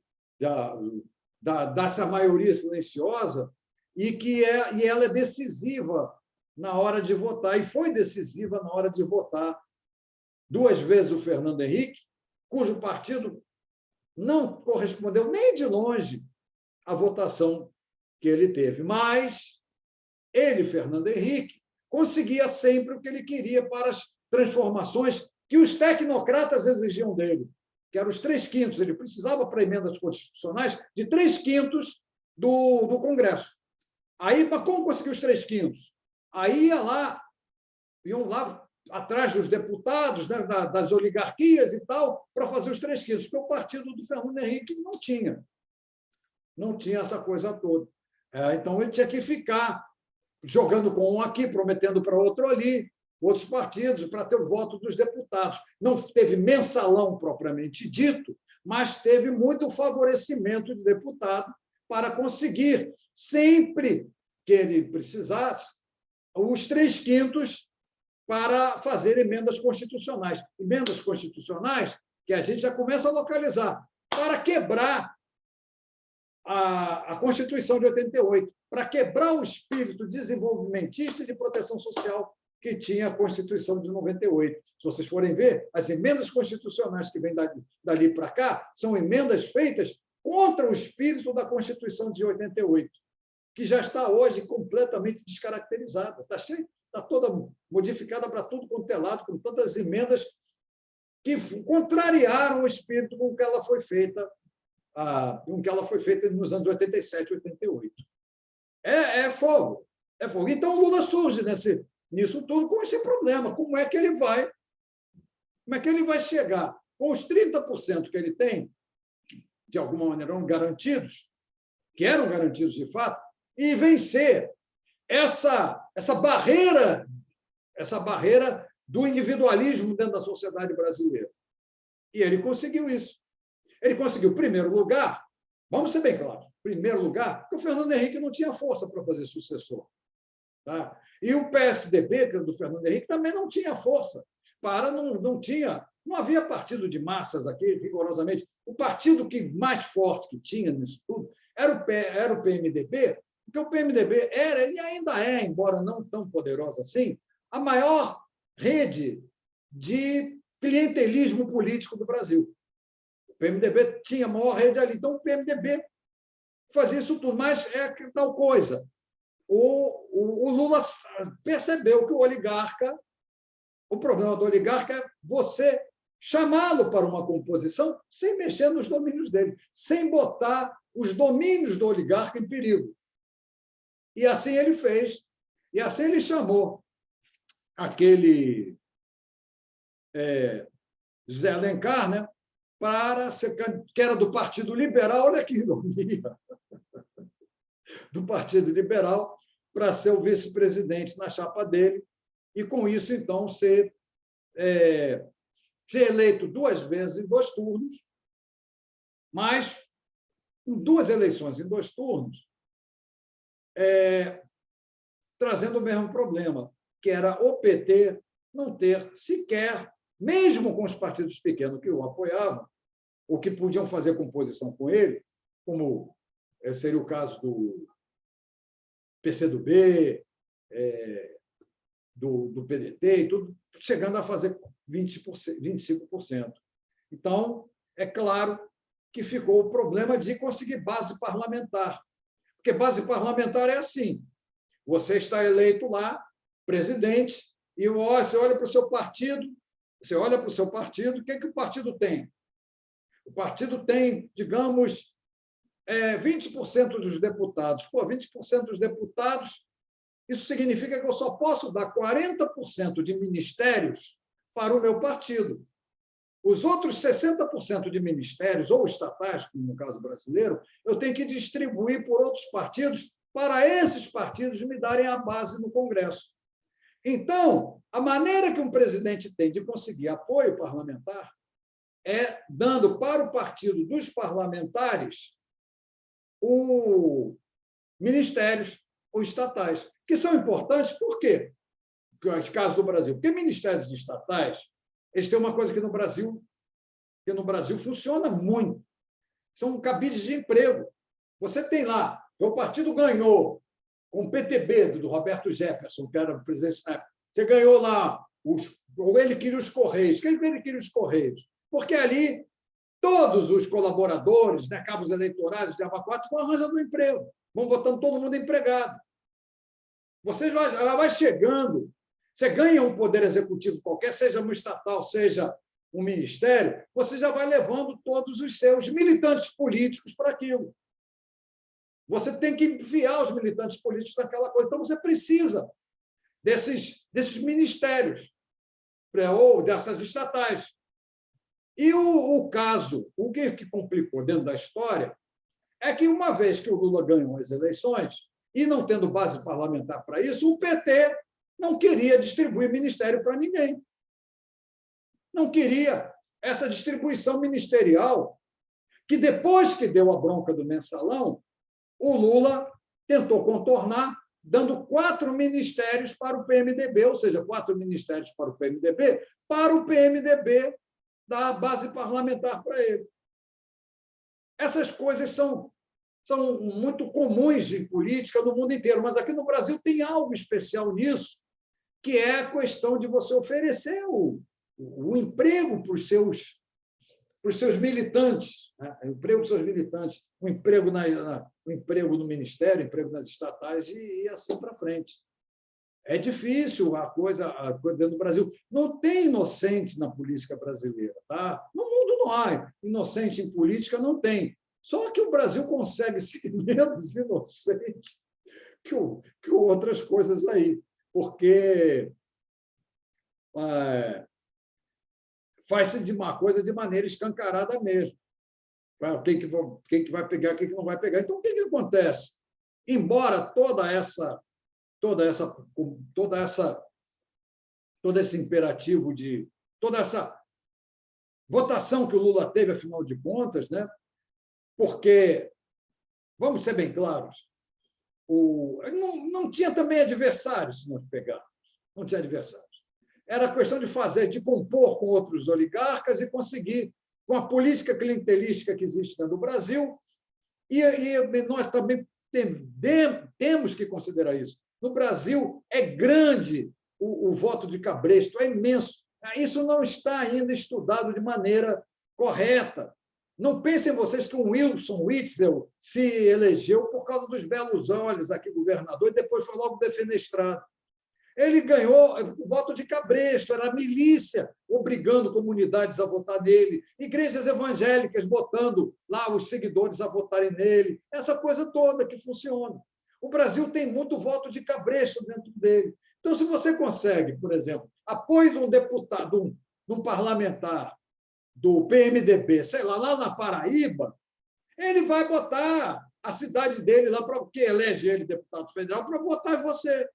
dessa maioria silenciosa e ela é decisiva na hora de votar, e foi decisiva na hora de votar 2 vezes o Fernando Henrique, cujo partido não correspondeu nem de longe à votação que ele teve. Mas ele, Fernando Henrique, conseguia sempre o que ele queria para as transformações que os tecnocratas exigiam dele, que eram os 3/5. Ele precisava, para emendas constitucionais, de 3/5 do Congresso. Aí, mas como conseguiu os 3/5? Aí iam lá atrás dos deputados, né, das oligarquias e tal, para fazer os 3/5, porque o partido do Fernando Henrique não tinha essa coisa toda. Então, ele tinha que ficar jogando com um aqui, prometendo para outro ali, outros partidos, para ter o voto dos deputados. Não teve mensalão propriamente dito, mas teve muito favorecimento de deputado para conseguir, sempre que ele precisasse, os 3/5 para fazer emendas constitucionais. Emendas constitucionais que a gente já começa a localizar, para quebrar a Constituição de 88, para quebrar o espírito desenvolvimentista e de proteção social que tinha a Constituição de 98. Se vocês forem ver, as emendas constitucionais que vêm dali para cá são emendas feitas contra o espírito da Constituição de 88, que já está hoje completamente descaracterizada, está toda modificada para tudo quanto é lado, com tantas emendas que contrariaram o espírito com que ela foi feita nos anos 87, 88. É fogo. É fogo. Então, o Lula surge nisso tudo com esse problema. Como é que ele vai chegar com os 30% que ele tem, que de alguma maneira eram garantidos, de fato, e vencer essa barreira do individualismo dentro da sociedade brasileira. E ele conseguiu isso. Ele conseguiu, em primeiro lugar, vamos ser bem claros, primeiro lugar, porque o Fernando Henrique não tinha força para fazer sucessor. Tá? E o PSDB, que é do Fernando Henrique, também não tinha força. Não havia partido de massas aqui, rigorosamente. O partido mais forte que tinha nisso tudo era o PMDB, porque o PMDB era, e ainda é, embora não tão poderosa assim, a maior rede de clientelismo político do Brasil. O PMDB tinha a maior rede ali. Então, o PMDB fazia isso tudo. Mas é tal coisa. O Lula percebeu que o problema do oligarca é você chamá-lo para uma composição sem mexer nos domínios dele, sem botar os domínios do oligarca em perigo. E assim ele fez. E assim ele chamou aquele José Alencar, né, que era do Partido Liberal, olha que ironia, do Partido Liberal, para ser o vice-presidente na chapa dele, e, com isso, então, ser eleito 2 vezes em 2 turnos, mas, em 2 eleições em 2 turnos, trazendo o mesmo problema, que era o PT não ter sequer, mesmo com os partidos pequenos que o apoiavam, ou que podiam fazer composição com ele, como seria o caso do PCdoB, do PDT, e tudo, chegando a fazer 25%. Então, é claro que ficou o problema de conseguir base parlamentar. Porque base parlamentar é assim: você está eleito lá, presidente, e você olha para o seu partido, o que o partido tem? O partido tem, digamos, 20% dos deputados. 20% dos deputados, isso significa que eu só posso dar 40% de ministérios para o meu partido. Os outros 60% de ministérios, ou estatais, como no caso brasileiro, eu tenho que distribuir por outros partidos para esses partidos me darem a base no Congresso. Então, a maneira que um presidente tem de conseguir apoio parlamentar é dando para o partido dos parlamentares ministérios ou estatais, que são importantes. Por quê? No caso do Brasil, porque ministérios estatais, eles têm uma coisa que no Brasil funciona muito, são cabides de emprego. Você tem lá, o partido ganhou com o PTB do Roberto Jefferson, que era o presidente da época. Você ganhou lá, ou ele queria os Correios. Quem ele queria os Correios? Porque ali todos os colaboradores, né, cabos eleitorais, de abacuates, vão arranjando um emprego, vão botando todo mundo empregado. Ela vai chegando, você ganha um poder executivo qualquer, seja um estatal, seja um ministério, você já vai levando todos os seus militantes políticos para aquilo. Você tem que enfiar os militantes políticos naquela coisa. Então, você precisa desses ministérios, ou dessas estatais. E o caso, o que complicou dentro da história, é que, uma vez que o Lula ganhou as eleições, e não tendo base parlamentar para isso, o PT não queria distribuir ministério para ninguém. Não queria essa distribuição ministerial, que, depois que deu a bronca do mensalão, o Lula tentou contornar, dando 4 ministérios para o PMDB, ou seja, 4 ministérios para o PMDB dar base parlamentar para ele. Essas coisas são muito comuns em política no mundo inteiro, mas aqui no Brasil tem algo especial nisso, que é a questão de você oferecer o emprego para os seus militantes, né? O emprego para os seus militantes, o emprego no Ministério, o emprego nas estatais e assim para frente. É difícil a coisa dentro do Brasil. Não tem inocente na política brasileira. Tá? No mundo não há. Inocente em política não tem. Só que o Brasil consegue ser menos inocente que outras coisas aí, porque faz-se de uma coisa de maneira escancarada mesmo. Quem que vai pegar, quem que não vai pegar. Então, o que acontece? Embora todo esse imperativo toda essa votação que o Lula teve, afinal de contas, né? Porque, vamos ser bem claros, não tinha também adversários, se nós pegarmos. Não tinha adversários. Era questão de compor com outros oligarcas e conseguir, com a política clientelística que existe no Brasil, e nós também temos que considerar isso. No Brasil, é grande o voto de cabresto, é imenso. Isso não está ainda estudado de maneira correta. Não pensem vocês que o Wilson Witzel se elegeu por causa dos belos olhos aqui, governador, e depois foi logo defenestrado. Ele ganhou o voto de cabresto, era a milícia obrigando comunidades a votar nele, igrejas evangélicas botando lá os seguidores a votarem nele, essa coisa toda que funciona. O Brasil tem muito voto de cabresto dentro dele. Então, se você consegue, por exemplo, apoio de um deputado, de um parlamentar do PMDB, sei lá na Paraíba, ele vai botar a cidade dele lá, que elege ele deputado federal, para votar em você,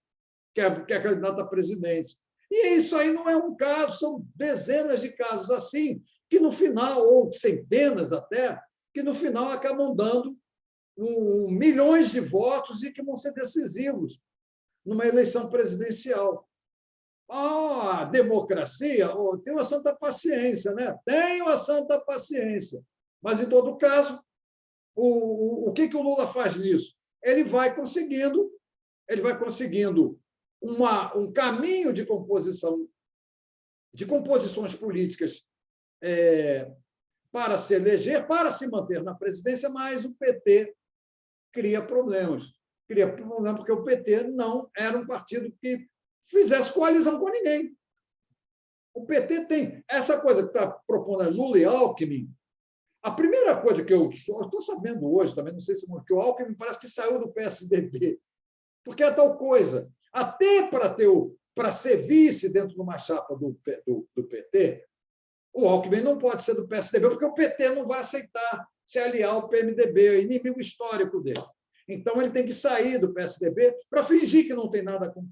que é candidato à presidência. E isso aí não é um caso, são dezenas de casos assim, que no final, ou centenas até, que no final acabam dando milhões de votos e que vão ser decisivos numa eleição presidencial. A democracia, tenho a santa paciência, né? Tenho a santa paciência. Mas, em todo caso, o que o Lula faz nisso? Ele vai conseguindo um caminho de composições políticas para se eleger, para se manter na presidência, mas o PT cria problemas. Cria problema porque o PT não era um partido que fizesse coalizão com ninguém. O PT tem essa coisa que está propondo Lula e Alckmin. A primeira coisa que eu estou sabendo hoje, também não sei se que o Alckmin parece que saiu do PSDB, porque é tal coisa. Até para ser vice dentro de uma chapa do PT, o Alckmin não pode ser do PSDB, porque o PT não vai aceitar se aliar ao PMDB, é inimigo histórico dele. Então, ele tem que sair do PSDB para fingir que não tem nada com o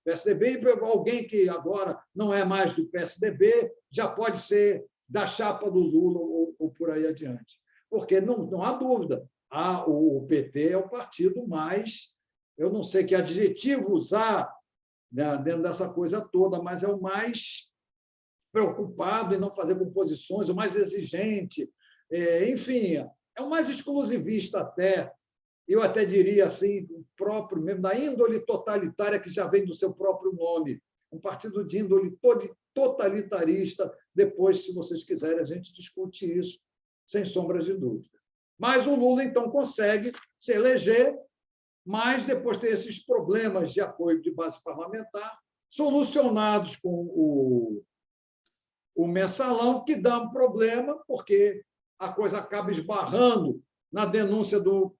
PSDB, e alguém que agora não é mais do PSDB já pode ser da chapa do Lula ou por aí adiante. Porque não há dúvida, o PT é o partido mais, eu não sei que adjetivo usar, né, dentro dessa coisa toda, mas é o mais preocupado em não fazer composições, o mais exigente, enfim, é o mais exclusivista até. Eu até diria assim, o próprio mesmo, da índole totalitária que já vem do seu próprio nome. Um partido de índole totalitarista. Depois, se vocês quiserem, a gente discute isso, sem sombras de dúvida. Mas o Lula, então, consegue se eleger, mas depois tem esses problemas de apoio de base parlamentar, solucionados com o mensalão, que dá um problema, porque a coisa acaba esbarrando na denúncia do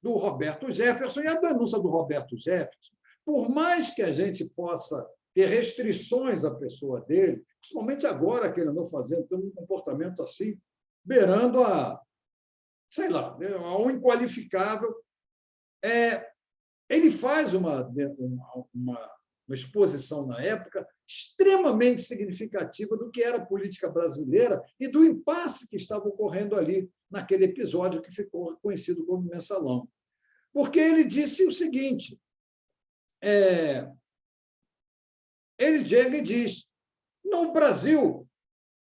do Roberto Jefferson. E a denúncia do Roberto Jefferson, por mais que a gente possa ter restrições à pessoa dele, principalmente agora que ele andou fazendo, tem um comportamento assim, beirando sei lá, ao inqualificável, ele faz uma exposição na época extremamente significativa do que era a política brasileira e do impasse que estava ocorrendo ali naquele episódio que ficou conhecido como Mensalão. Porque ele disse o seguinte, ele chega e diz, no Brasil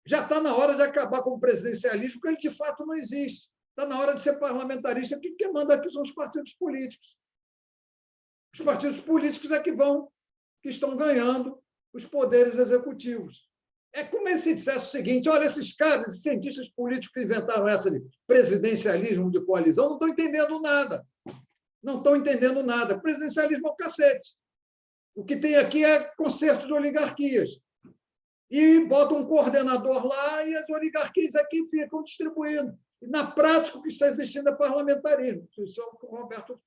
já está na hora de acabar com o presidencialismo, porque ele de fato não existe. Está na hora de ser parlamentarista, que quem manda aqui são os partidos políticos. Os partidos políticos é que estão ganhando os poderes executivos. É como se dissesse o seguinte, olha, esses caras, esses cientistas políticos que inventaram essa de presidencialismo de coalizão, não estão entendendo nada. Não estão entendendo nada. Presidencialismo é o cacete. O que tem aqui é concerto de oligarquias. E bota um coordenador lá e as oligarquias aqui ficam distribuindo. E, na prática, o que está existindo é parlamentarismo. Isso é o que o Roberto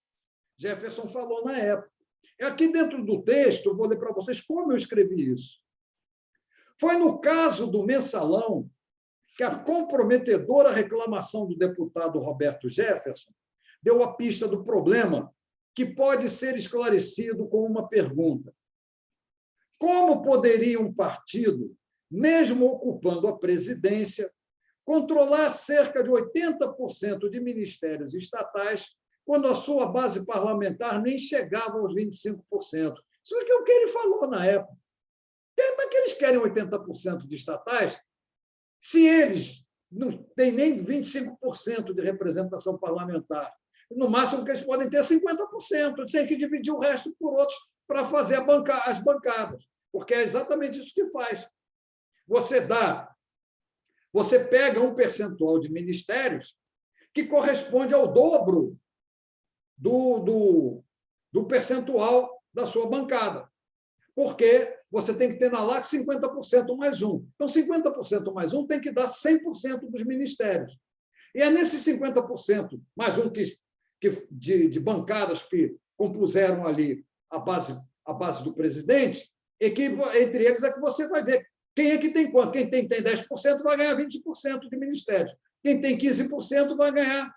Jefferson falou na época. Aqui dentro do texto, eu vou ler para vocês como eu escrevi isso. Foi no caso do Mensalão que a comprometedora reclamação do deputado Roberto Jefferson deu a pista do problema, que pode ser esclarecido com uma pergunta. Como poderia um partido, mesmo ocupando a presidência, controlar cerca de 80% de ministérios estatais quando a sua base parlamentar nem chegava aos 25%? Isso é o que ele falou na época. Como é que eles querem 80% de estatais se eles não têm nem 25% de representação parlamentar? No máximo que eles podem ter 50%, tem que dividir o resto por outros para fazer as bancadas, porque é exatamente isso que faz. Você pega um percentual de ministérios que corresponde ao dobro do percentual da sua bancada, porque você tem que ter na LAC 50% mais um. Então, 50% mais um tem que dar 100% dos ministérios. E é nesses 50% mais um de bancadas que compuseram ali a base do presidente, e que, entre eles, é que você vai ver quem é que tem quanto. Quem tem 10% vai ganhar 20% de ministérios. Quem tem 15% vai ganhar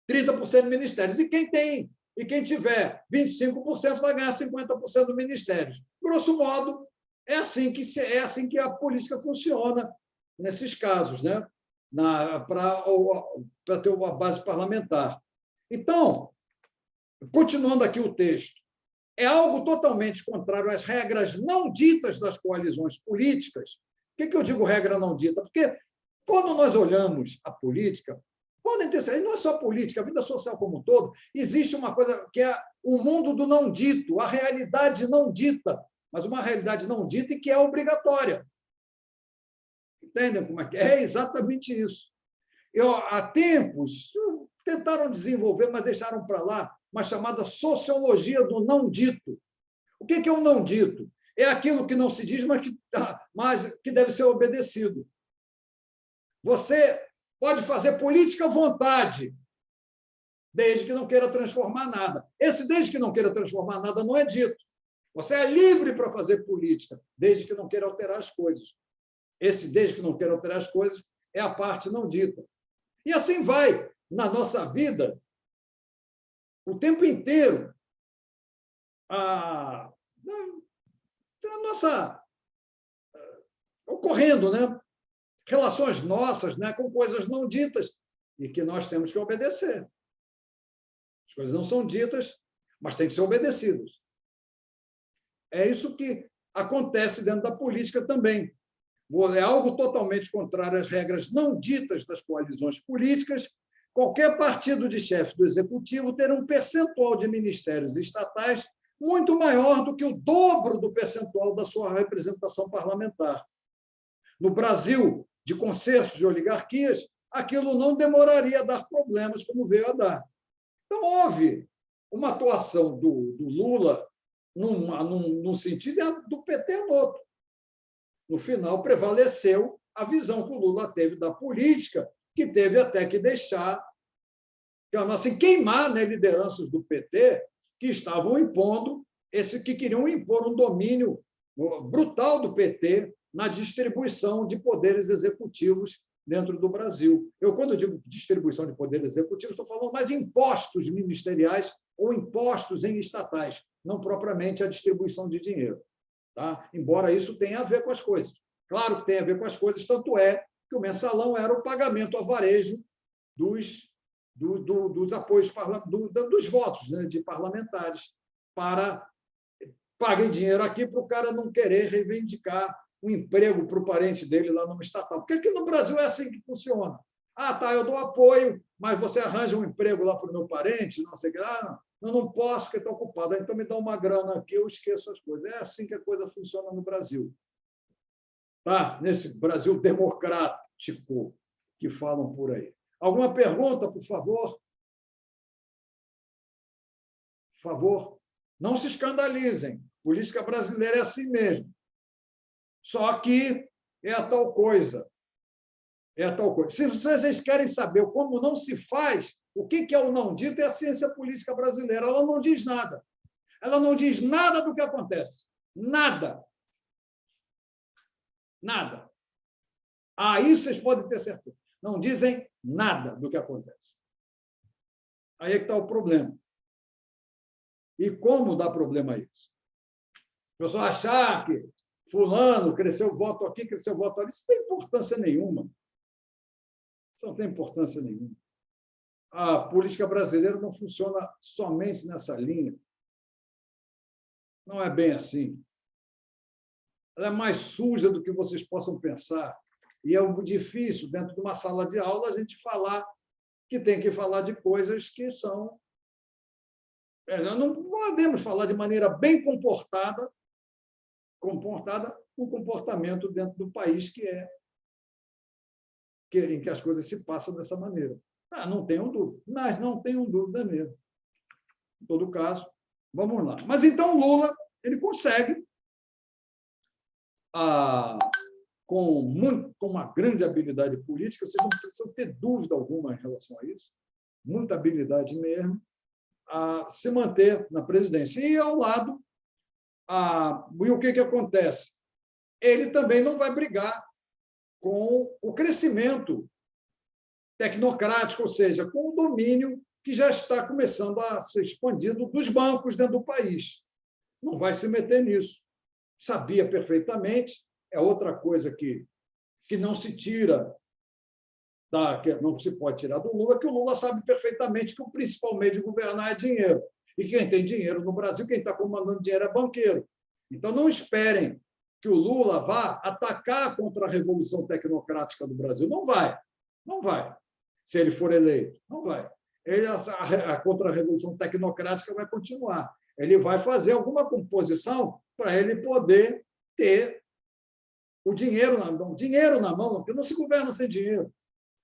30% de ministérios. E quem tiver 25% vai ganhar 50% de ministérios. Grosso modo, é assim que a política funciona nesses casos, né? Para ter uma base parlamentar. Então, continuando aqui o texto, é algo totalmente contrário às regras não ditas das coalizões políticas. Por que eu digo regra não dita? Porque, quando nós olhamos a política, podem ter sido, não é só a política, a vida social como um todo, existe uma coisa que é o mundo do não dito, a realidade não dita, mas uma realidade não dita e que é obrigatória. Entendem como é que é? É exatamente isso. Há tempos, tentaram desenvolver, mas deixaram para lá, uma chamada sociologia do não dito. O que é o não dito? É aquilo que não se diz, mas que deve ser obedecido. Você pode fazer política à vontade, desde que não queira transformar nada. Esse desde que não queira transformar nada não é dito. Você é livre para fazer política, desde que não queira alterar as coisas. Esse desde que não queira alterar as coisas é a parte não dita. E assim vai na nossa vida o tempo inteiro. A nossa ocorrendo, né? Relações nossas, né, com coisas não ditas e que nós temos que obedecer. As coisas não são ditas, mas têm que ser obedecidas. É isso que acontece dentro da política também. É algo totalmente contrário às regras não ditas das coalizões políticas. Qualquer partido de chefe do executivo ter um percentual de ministérios estatais muito maior do que o dobro do percentual da sua representação parlamentar. No Brasil, de concertos de oligarquias, aquilo não demoraria a dar problemas como veio a dar. Então, houve uma atuação do Lula num sentido e do PT no outro. No final, prevaleceu a visão que o Lula teve da política que teve até que deixar, assim, queimar, né, lideranças do PT que estavam impondo, que queriam impor um domínio brutal do PT na distribuição de poderes executivos dentro do Brasil. Quando eu digo distribuição de poderes executivos, estou falando mais impostos ministeriais ou impostos em estatais, não propriamente a distribuição de dinheiro. Tá? Embora isso tenha a ver com as coisas. Claro que tem a ver com as coisas, tanto é que o mensalão era o pagamento a varejo dos apoios, dos votos, né, de parlamentares, para paguem dinheiro aqui para o cara não querer reivindicar um emprego para o parente dele lá numa estatal. Porque aqui no Brasil é assim que funciona. Ah, tá, eu dou apoio, mas você arranja um emprego lá para o meu parente, não sei o que. Ah, eu não posso porque estou ocupado. Então me dá uma grana aqui, eu esqueço as coisas. É assim que a coisa funciona no Brasil. Tá? Nesse Brasil democrático que falam por aí. Alguma pergunta, por favor? Por favor. Não se escandalizem. Política brasileira é assim mesmo. Só que é a tal coisa. É a tal coisa. Se vocês querem saber como não se faz, o que é o não dito é a ciência política brasileira. Ela não diz nada. Ela não diz nada do que acontece. Nada. Nada. Isso vocês podem ter certeza. Não dizem nada do que acontece. Aí é que está o problema. E como dá problema a isso? A pessoa achar que fulano cresceu voto aqui, cresceu voto ali, isso não tem importância nenhuma. Isso não tem importância nenhuma. A política brasileira não funciona somente nessa linha. Não é bem assim. Ela é mais suja do que vocês possam pensar. E é difícil, dentro de uma sala de aula, a gente falar que tem que falar de coisas que são... Nós não podemos falar de maneira bem comportada um comportamento dentro do país em que as coisas se passam dessa maneira. Não tenham dúvida, mas não tenham dúvida mesmo. Em todo caso, vamos lá. Mas então Lula ele consegue, com uma grande habilidade política, vocês não precisam ter dúvida alguma em relação a isso, muita habilidade mesmo, a se manter na presidência. E, ao lado, e o que acontece? Ele também não vai brigar com o crescimento tecnocrático, ou seja, com o domínio que já está começando a ser expandido dos bancos dentro do país. Não vai se meter nisso. Sabia perfeitamente, é outra coisa que não se tira, que não se pode tirar do Lula, que o Lula sabe perfeitamente que o principal meio de governar é dinheiro. E quem tem dinheiro no Brasil, quem está comandando dinheiro é banqueiro. Então, não esperem que o Lula vá atacar a contra-revolução tecnocrática do Brasil. Não vai. Não vai. Se ele for eleito. Não vai. A contra-revolução tecnocrática vai continuar. Ele vai fazer alguma composição para ele poder ter o dinheiro na mão, porque não se governa sem dinheiro.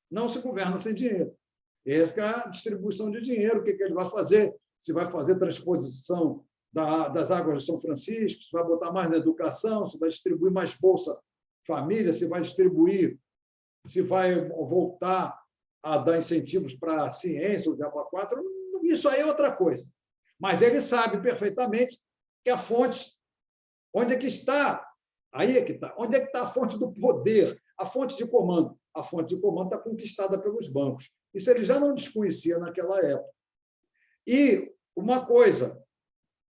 Não se governa sem dinheiro. Essa é a distribuição de dinheiro. O que ele vai fazer? Se vai fazer transposição das águas de São Francisco, se vai botar mais na educação, se vai distribuir mais Bolsa Família, se vai voltar a dar incentivos para a ciência, o Diabo 4, isso aí é outra coisa. Mas ele sabe perfeitamente que a fonte, onde é que está? Aí é que está. Onde é que está a fonte do poder? A fonte de comando. A fonte de comando está conquistada pelos bancos. Isso ele já não desconhecia naquela época. E uma coisa,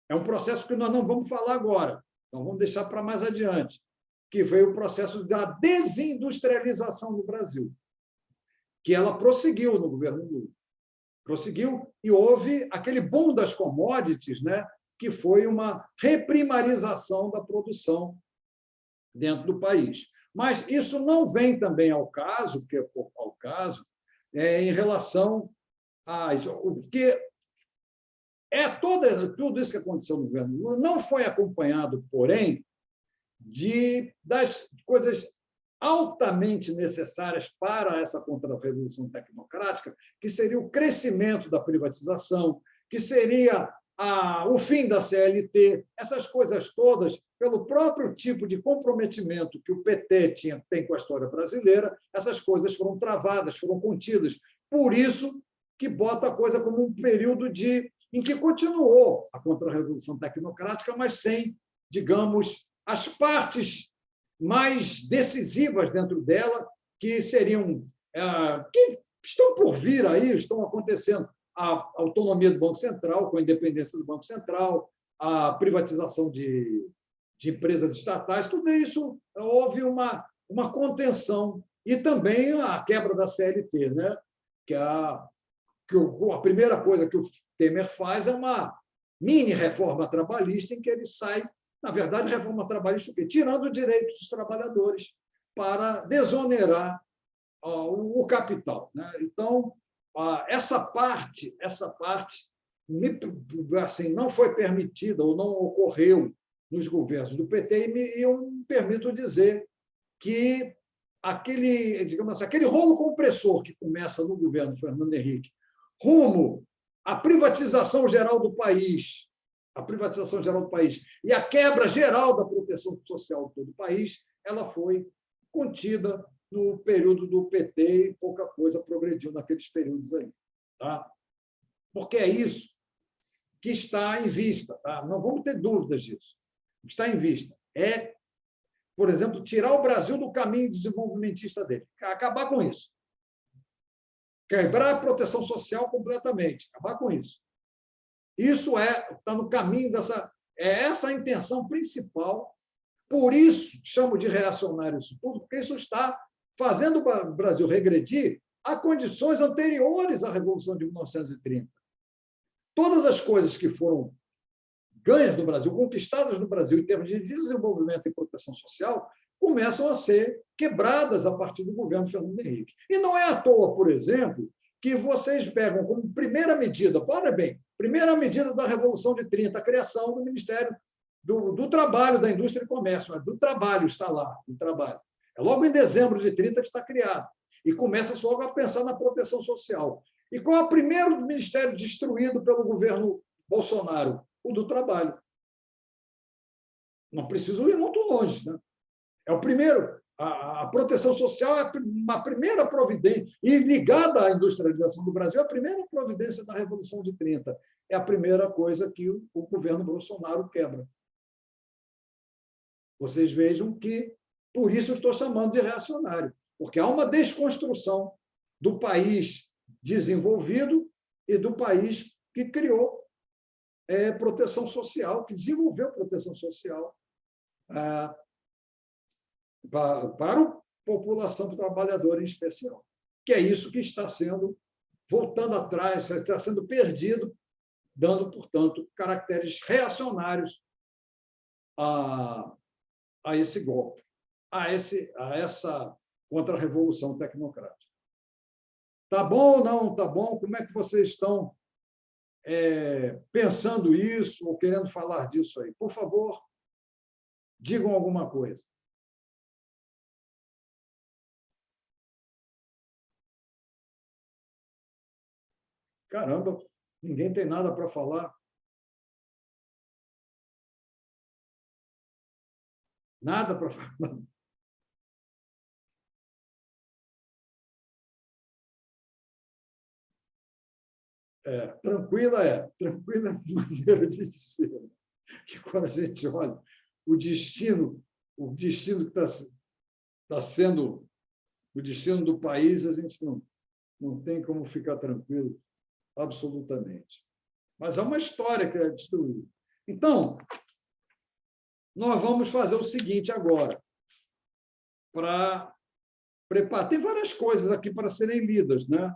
é um processo que nós não vamos falar agora, nós vamos deixar para mais adiante, que veio o processo da desindustrialização do Brasil, que ela prosseguiu no governo Lula. Prosseguiu e houve aquele boom das commodities, né, que foi uma reprimarização da produção dentro do país. Mas isso não vem também ao caso, em relação a isso, porque tudo isso que aconteceu no governo Lula não foi acompanhado, porém, das coisas altamente necessárias para essa contra-revolução tecnocrática, que seria o crescimento da privatização, que seria o fim da CLT, essas coisas todas, pelo próprio tipo de comprometimento que o PT tem com a história brasileira, essas coisas foram travadas, foram contidas. Por isso que bota a coisa como um período em que continuou a contra-revolução tecnocrática, mas sem, digamos, as partes mais decisivas dentro dela, que seriam, que estão por vir aí, estão acontecendo. A autonomia do Banco Central, com a independência do Banco Central, a privatização de empresas estatais, tudo isso houve uma contenção. E também a quebra da CLT, né? que a primeira coisa que o Temer faz é uma mini-reforma trabalhista, em que ele sai, na verdade, reforma trabalhista, tirando direitos dos trabalhadores para desonerar o capital, né? Então, essa parte assim, não foi permitida ou não ocorreu nos governos do PT, e eu me permito dizer que digamos assim, aquele rolo compressor que começa no governo Fernando Henrique, rumo à privatização geral do país, e a quebra geral da proteção social de todo o país, ela foi contida no período do PT, e pouca coisa progrediu naqueles períodos aí. Tá? Porque é isso que está em vista. Tá? Não vamos ter dúvidas disso. O que está em vista é, por exemplo, tirar o Brasil do caminho desenvolvimentista dele, acabar com isso. Quebrar a proteção social completamente, acabar com isso. Isso está no caminho dessa... essa a intenção principal. Por isso, chamo de reacionário isso tudo, porque isso está fazendo o Brasil regredir a condições anteriores à Revolução de 1930. Todas as coisas que foram ganhas no Brasil, conquistadas no Brasil em termos de desenvolvimento e proteção social, começam a ser quebradas a partir do governo Fernando Henrique. E não é à toa, por exemplo, que vocês pegam como primeira medida, olha bem, primeira medida da Revolução de 30, a criação do Ministério do Trabalho, da Indústria e Comércio, do trabalho está lá, do trabalho. É logo em dezembro de 30 que está criado. E começa logo a pensar na proteção social. E qual é o primeiro ministério destruído pelo governo Bolsonaro? O do trabalho. Não preciso ir muito longe. Né? É o primeiro. A proteção social é uma primeira providência, e ligada à industrialização do Brasil, a primeira providência da Revolução de 30. É a primeira coisa que o governo Bolsonaro quebra. Vocês vejam que, por isso, eu estou chamando de reacionário, porque há uma desconstrução do país desenvolvido e do país que criou proteção social, que desenvolveu proteção social para a população trabalhadora em especial, que é isso que está sendo, voltando atrás, está sendo perdido, dando, portanto, caracteres reacionários a esse golpe, a essa contra-revolução tecnocrática. Tá bom ou não? Tá bom? Como é que vocês estão pensando isso ou querendo falar disso aí? Por favor, digam alguma coisa. Caramba, ninguém tem nada para falar. Nada para falar. Tranquila maneira de dizer. Que quando a gente olha o destino que está sendo o destino do país, a gente não tem como ficar tranquilo, absolutamente. Mas há uma história que é destruída. Então, nós vamos fazer o seguinte agora, para preparar. Tem várias coisas aqui para serem lidas, né?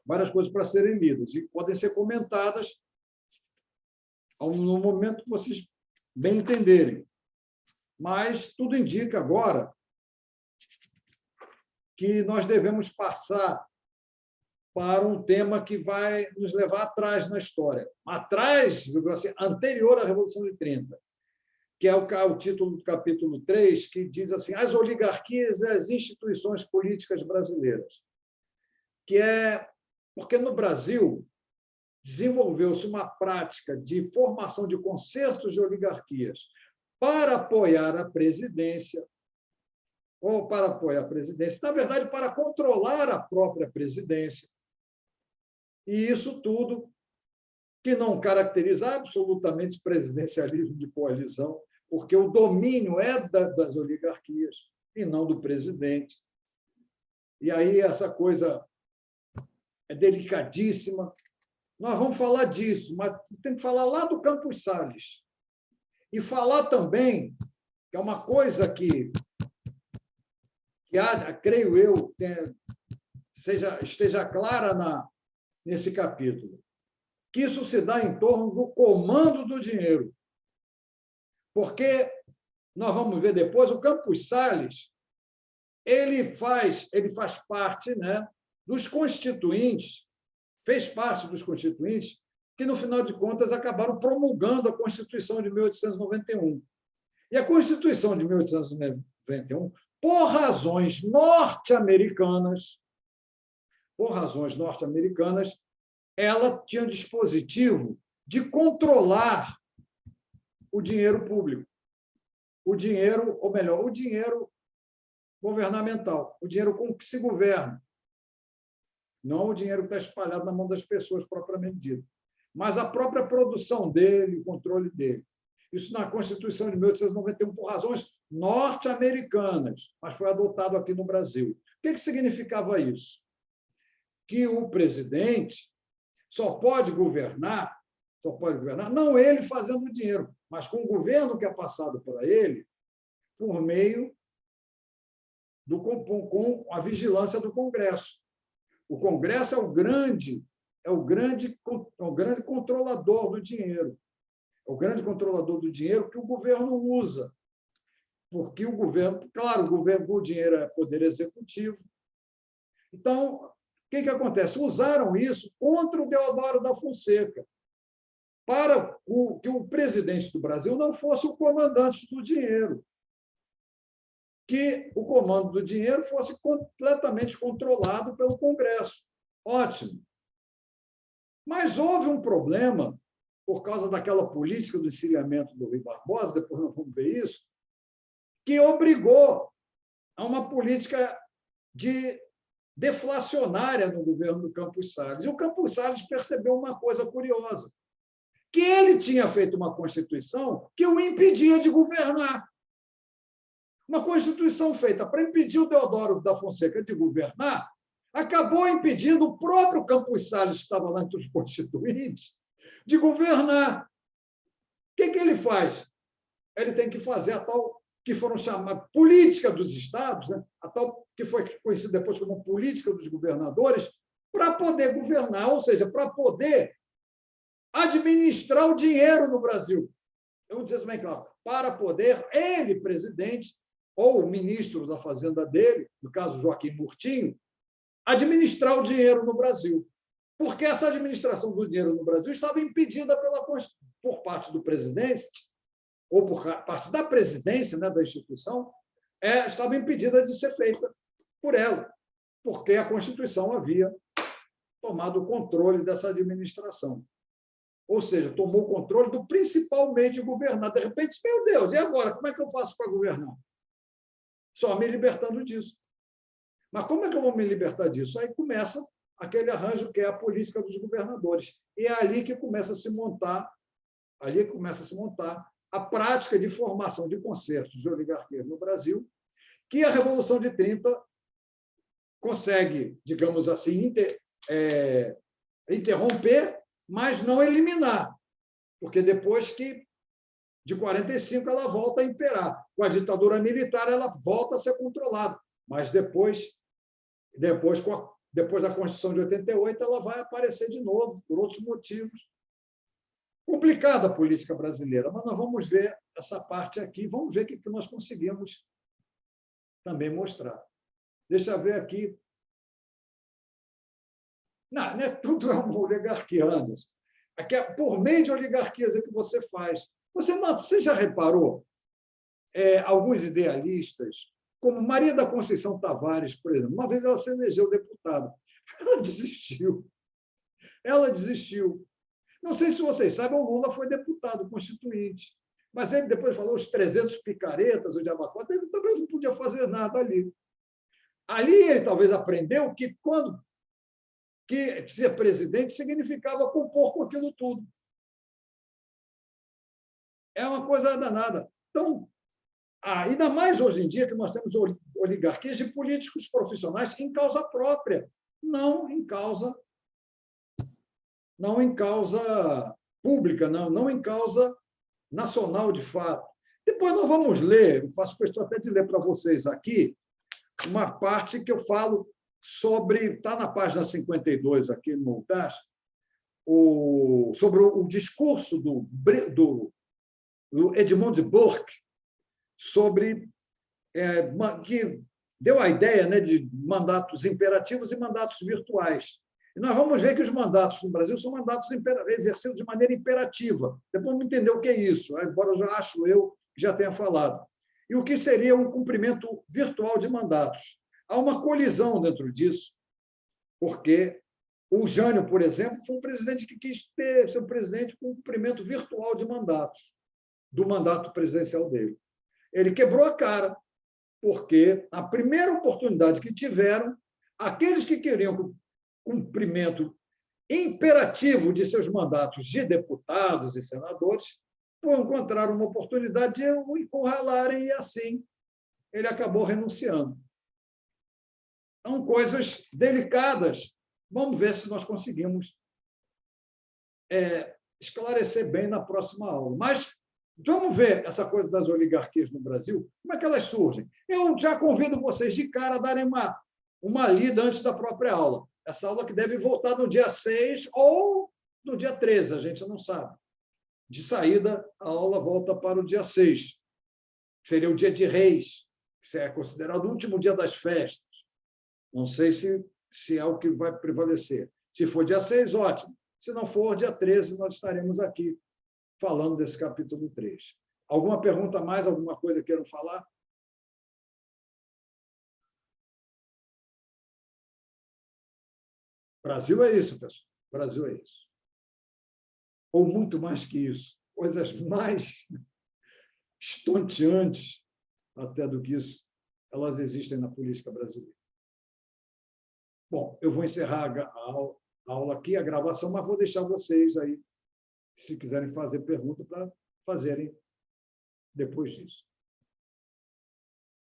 Várias coisas para serem lidas e podem ser comentadas no momento que vocês bem entenderem. Mas tudo indica agora que nós devemos passar para um tema que vai nos levar atrás na história. Atrás, assim, anterior à Revolução de 30, que é o título do capítulo 3, que diz assim: as oligarquias e as instituições políticas brasileiras, que é Porque no Brasil desenvolveu-se uma prática de formação de concertos de oligarquias para apoiar a presidência, ou para apoiar a presidência, na verdade, para controlar a própria presidência. E isso tudo que não caracteriza absolutamente o presidencialismo de coalizão, porque o domínio é das oligarquias e não do presidente. E aí essa coisa é delicadíssima. Nós vamos falar disso, mas tem que falar lá do Campos Salles. E falar também, que é uma coisa que creio eu, esteja clara nesse capítulo, que isso se dá em torno do comando do dinheiro. Porque, nós vamos ver depois, o Campos Salles ele faz parte, né, dos constituintes, fez parte dos constituintes, que, no final de contas, acabaram promulgando a Constituição de 1891. E a Constituição de 1891, por razões norte-americanas, ela tinha um dispositivo de controlar o dinheiro público, o dinheiro governamental, o dinheiro com que se governa, não o dinheiro que está espalhado na mão das pessoas propriamente dito, mas a própria produção dele, o controle dele. Isso na Constituição de 1891, por razões norte-americanas, mas foi adotado aqui no Brasil. O que significava isso? Que o presidente só pode governar, não ele fazendo dinheiro, mas com o governo que é passado para ele, por meio com a vigilância do Congresso. O Congresso é o grande controlador do dinheiro. É o grande controlador do dinheiro que o governo usa. Porque o governo, claro, o dinheiro é poder executivo. Então, o que acontece? Usaram isso contra o Deodoro da Fonseca, para que o presidente do Brasil não fosse o comandante do dinheiro, que o comando do dinheiro fosse completamente controlado pelo Congresso. Ótimo. Mas houve um problema, por causa daquela política do encilhamento do Rui Barbosa, depois nós vamos ver isso, que obrigou a uma política deflacionária no governo do Campos Salles. E o Campos Salles percebeu uma coisa curiosa, que ele tinha feito uma Constituição que o impedia de governar. Uma Constituição feita para impedir o Deodoro da Fonseca de governar, acabou impedindo o próprio Campos Salles, que estava lá entre os constituintes, de governar. O que ele faz? Ele tem que fazer a tal que foram chamadas política dos estados, né? A tal que foi conhecida depois como política dos governadores, para poder governar, ou seja, para poder administrar o dinheiro no Brasil. Vamos dizer bem claro, para poder ele, presidente, ou o ministro da Fazenda dele, no caso Joaquim Murtinho, administrar o dinheiro no Brasil. Porque essa administração do dinheiro no Brasil estava impedida por parte do presidente, ou por parte da presidência, né, da instituição, estava impedida de ser feita por ela, porque a Constituição havia tomado o controle dessa administração. Ou seja, tomou o controle do principal meio de governar. De repente, meu Deus, e agora? Como é que eu faço para governar? Só me libertando disso. Mas como é que eu vou me libertar disso? Aí começa aquele arranjo que é a política dos governadores. E é ali que começa a se montar, a prática de formação de concertos de oligarquia no Brasil, que a Revolução de 30 consegue, digamos assim, interromper, mas não eliminar, porque depois de 45 ela volta a imperar. Com a ditadura militar ela volta a ser controlada, mas depois da Constituição de 88 ela vai aparecer de novo, por outros motivos. Complicada a política brasileira, mas nós vamos ver essa parte aqui, vamos ver o que nós conseguimos também mostrar. Deixa eu ver aqui. Não é tudo uma oligarquia, Anderson. Aqui é por meio de oligarquias é que você faz. Você já reparou alguns idealistas, como Maria da Conceição Tavares, por exemplo, uma vez ela se elegeu deputada, ela desistiu. Ela desistiu. Não sei se vocês sabem, o Lula foi deputado constituinte, mas ele depois falou os 300 picaretas, o diabacota, ele também não podia fazer nada ali. Ali ele talvez aprendeu que que ser presidente significava compor com aquilo tudo. É uma coisa danada. Então, ainda mais hoje em dia que nós temos oligarquias de políticos profissionais em causa própria, não em causa pública, não em causa nacional de fato. Depois nós vamos ler, eu faço questão até de ler para vocês aqui, uma parte que eu falo sobre, está na página 52 aqui no Montage, sobre o discurso do Edmund Burke, sobre que deu a ideia, né, de mandatos imperativos e mandatos virtuais. E nós vamos ver que os mandatos no Brasil são mandatos exercidos de maneira imperativa. Depois vamos entender o que é isso, embora eu já tenha falado. E o que seria um cumprimento virtual de mandatos. Há uma colisão dentro disso, porque o Jânio, por exemplo, foi um presidente que quis ser um presidente com cumprimento virtual de mandatos, do mandato presidencial dele. Ele quebrou a cara, porque a primeira oportunidade que tiveram, aqueles que queriam cumprimento imperativo de seus mandatos de deputados e senadores, encontraram uma oportunidade de o encurralarem e, assim, ele acabou renunciando. São coisas delicadas. Vamos ver se nós conseguimos esclarecer bem na próxima aula. Mas vamos ver essa coisa das oligarquias no Brasil, como é que elas surgem. Eu já convido vocês de cara a darem uma lida antes da própria aula. Essa aula que deve voltar no dia 6 ou no dia 13, a gente não sabe. De saída, a aula volta para o dia 6, que seria o dia de Reis, que é considerado o último dia das festas. Não sei se é o que vai prevalecer. Se for dia 6, ótimo. Se não for, dia 13, nós estaremos aqui falando desse capítulo 3. Alguma pergunta a mais? Alguma coisa queiram falar? Brasil é isso, pessoal. Brasil é isso. Ou muito mais que isso. Coisas mais estonteantes até do que isso, elas existem na política brasileira. Bom, eu vou encerrar a aula aqui, a gravação, mas vou deixar vocês aí, se quiserem fazer pergunta, para fazerem depois disso.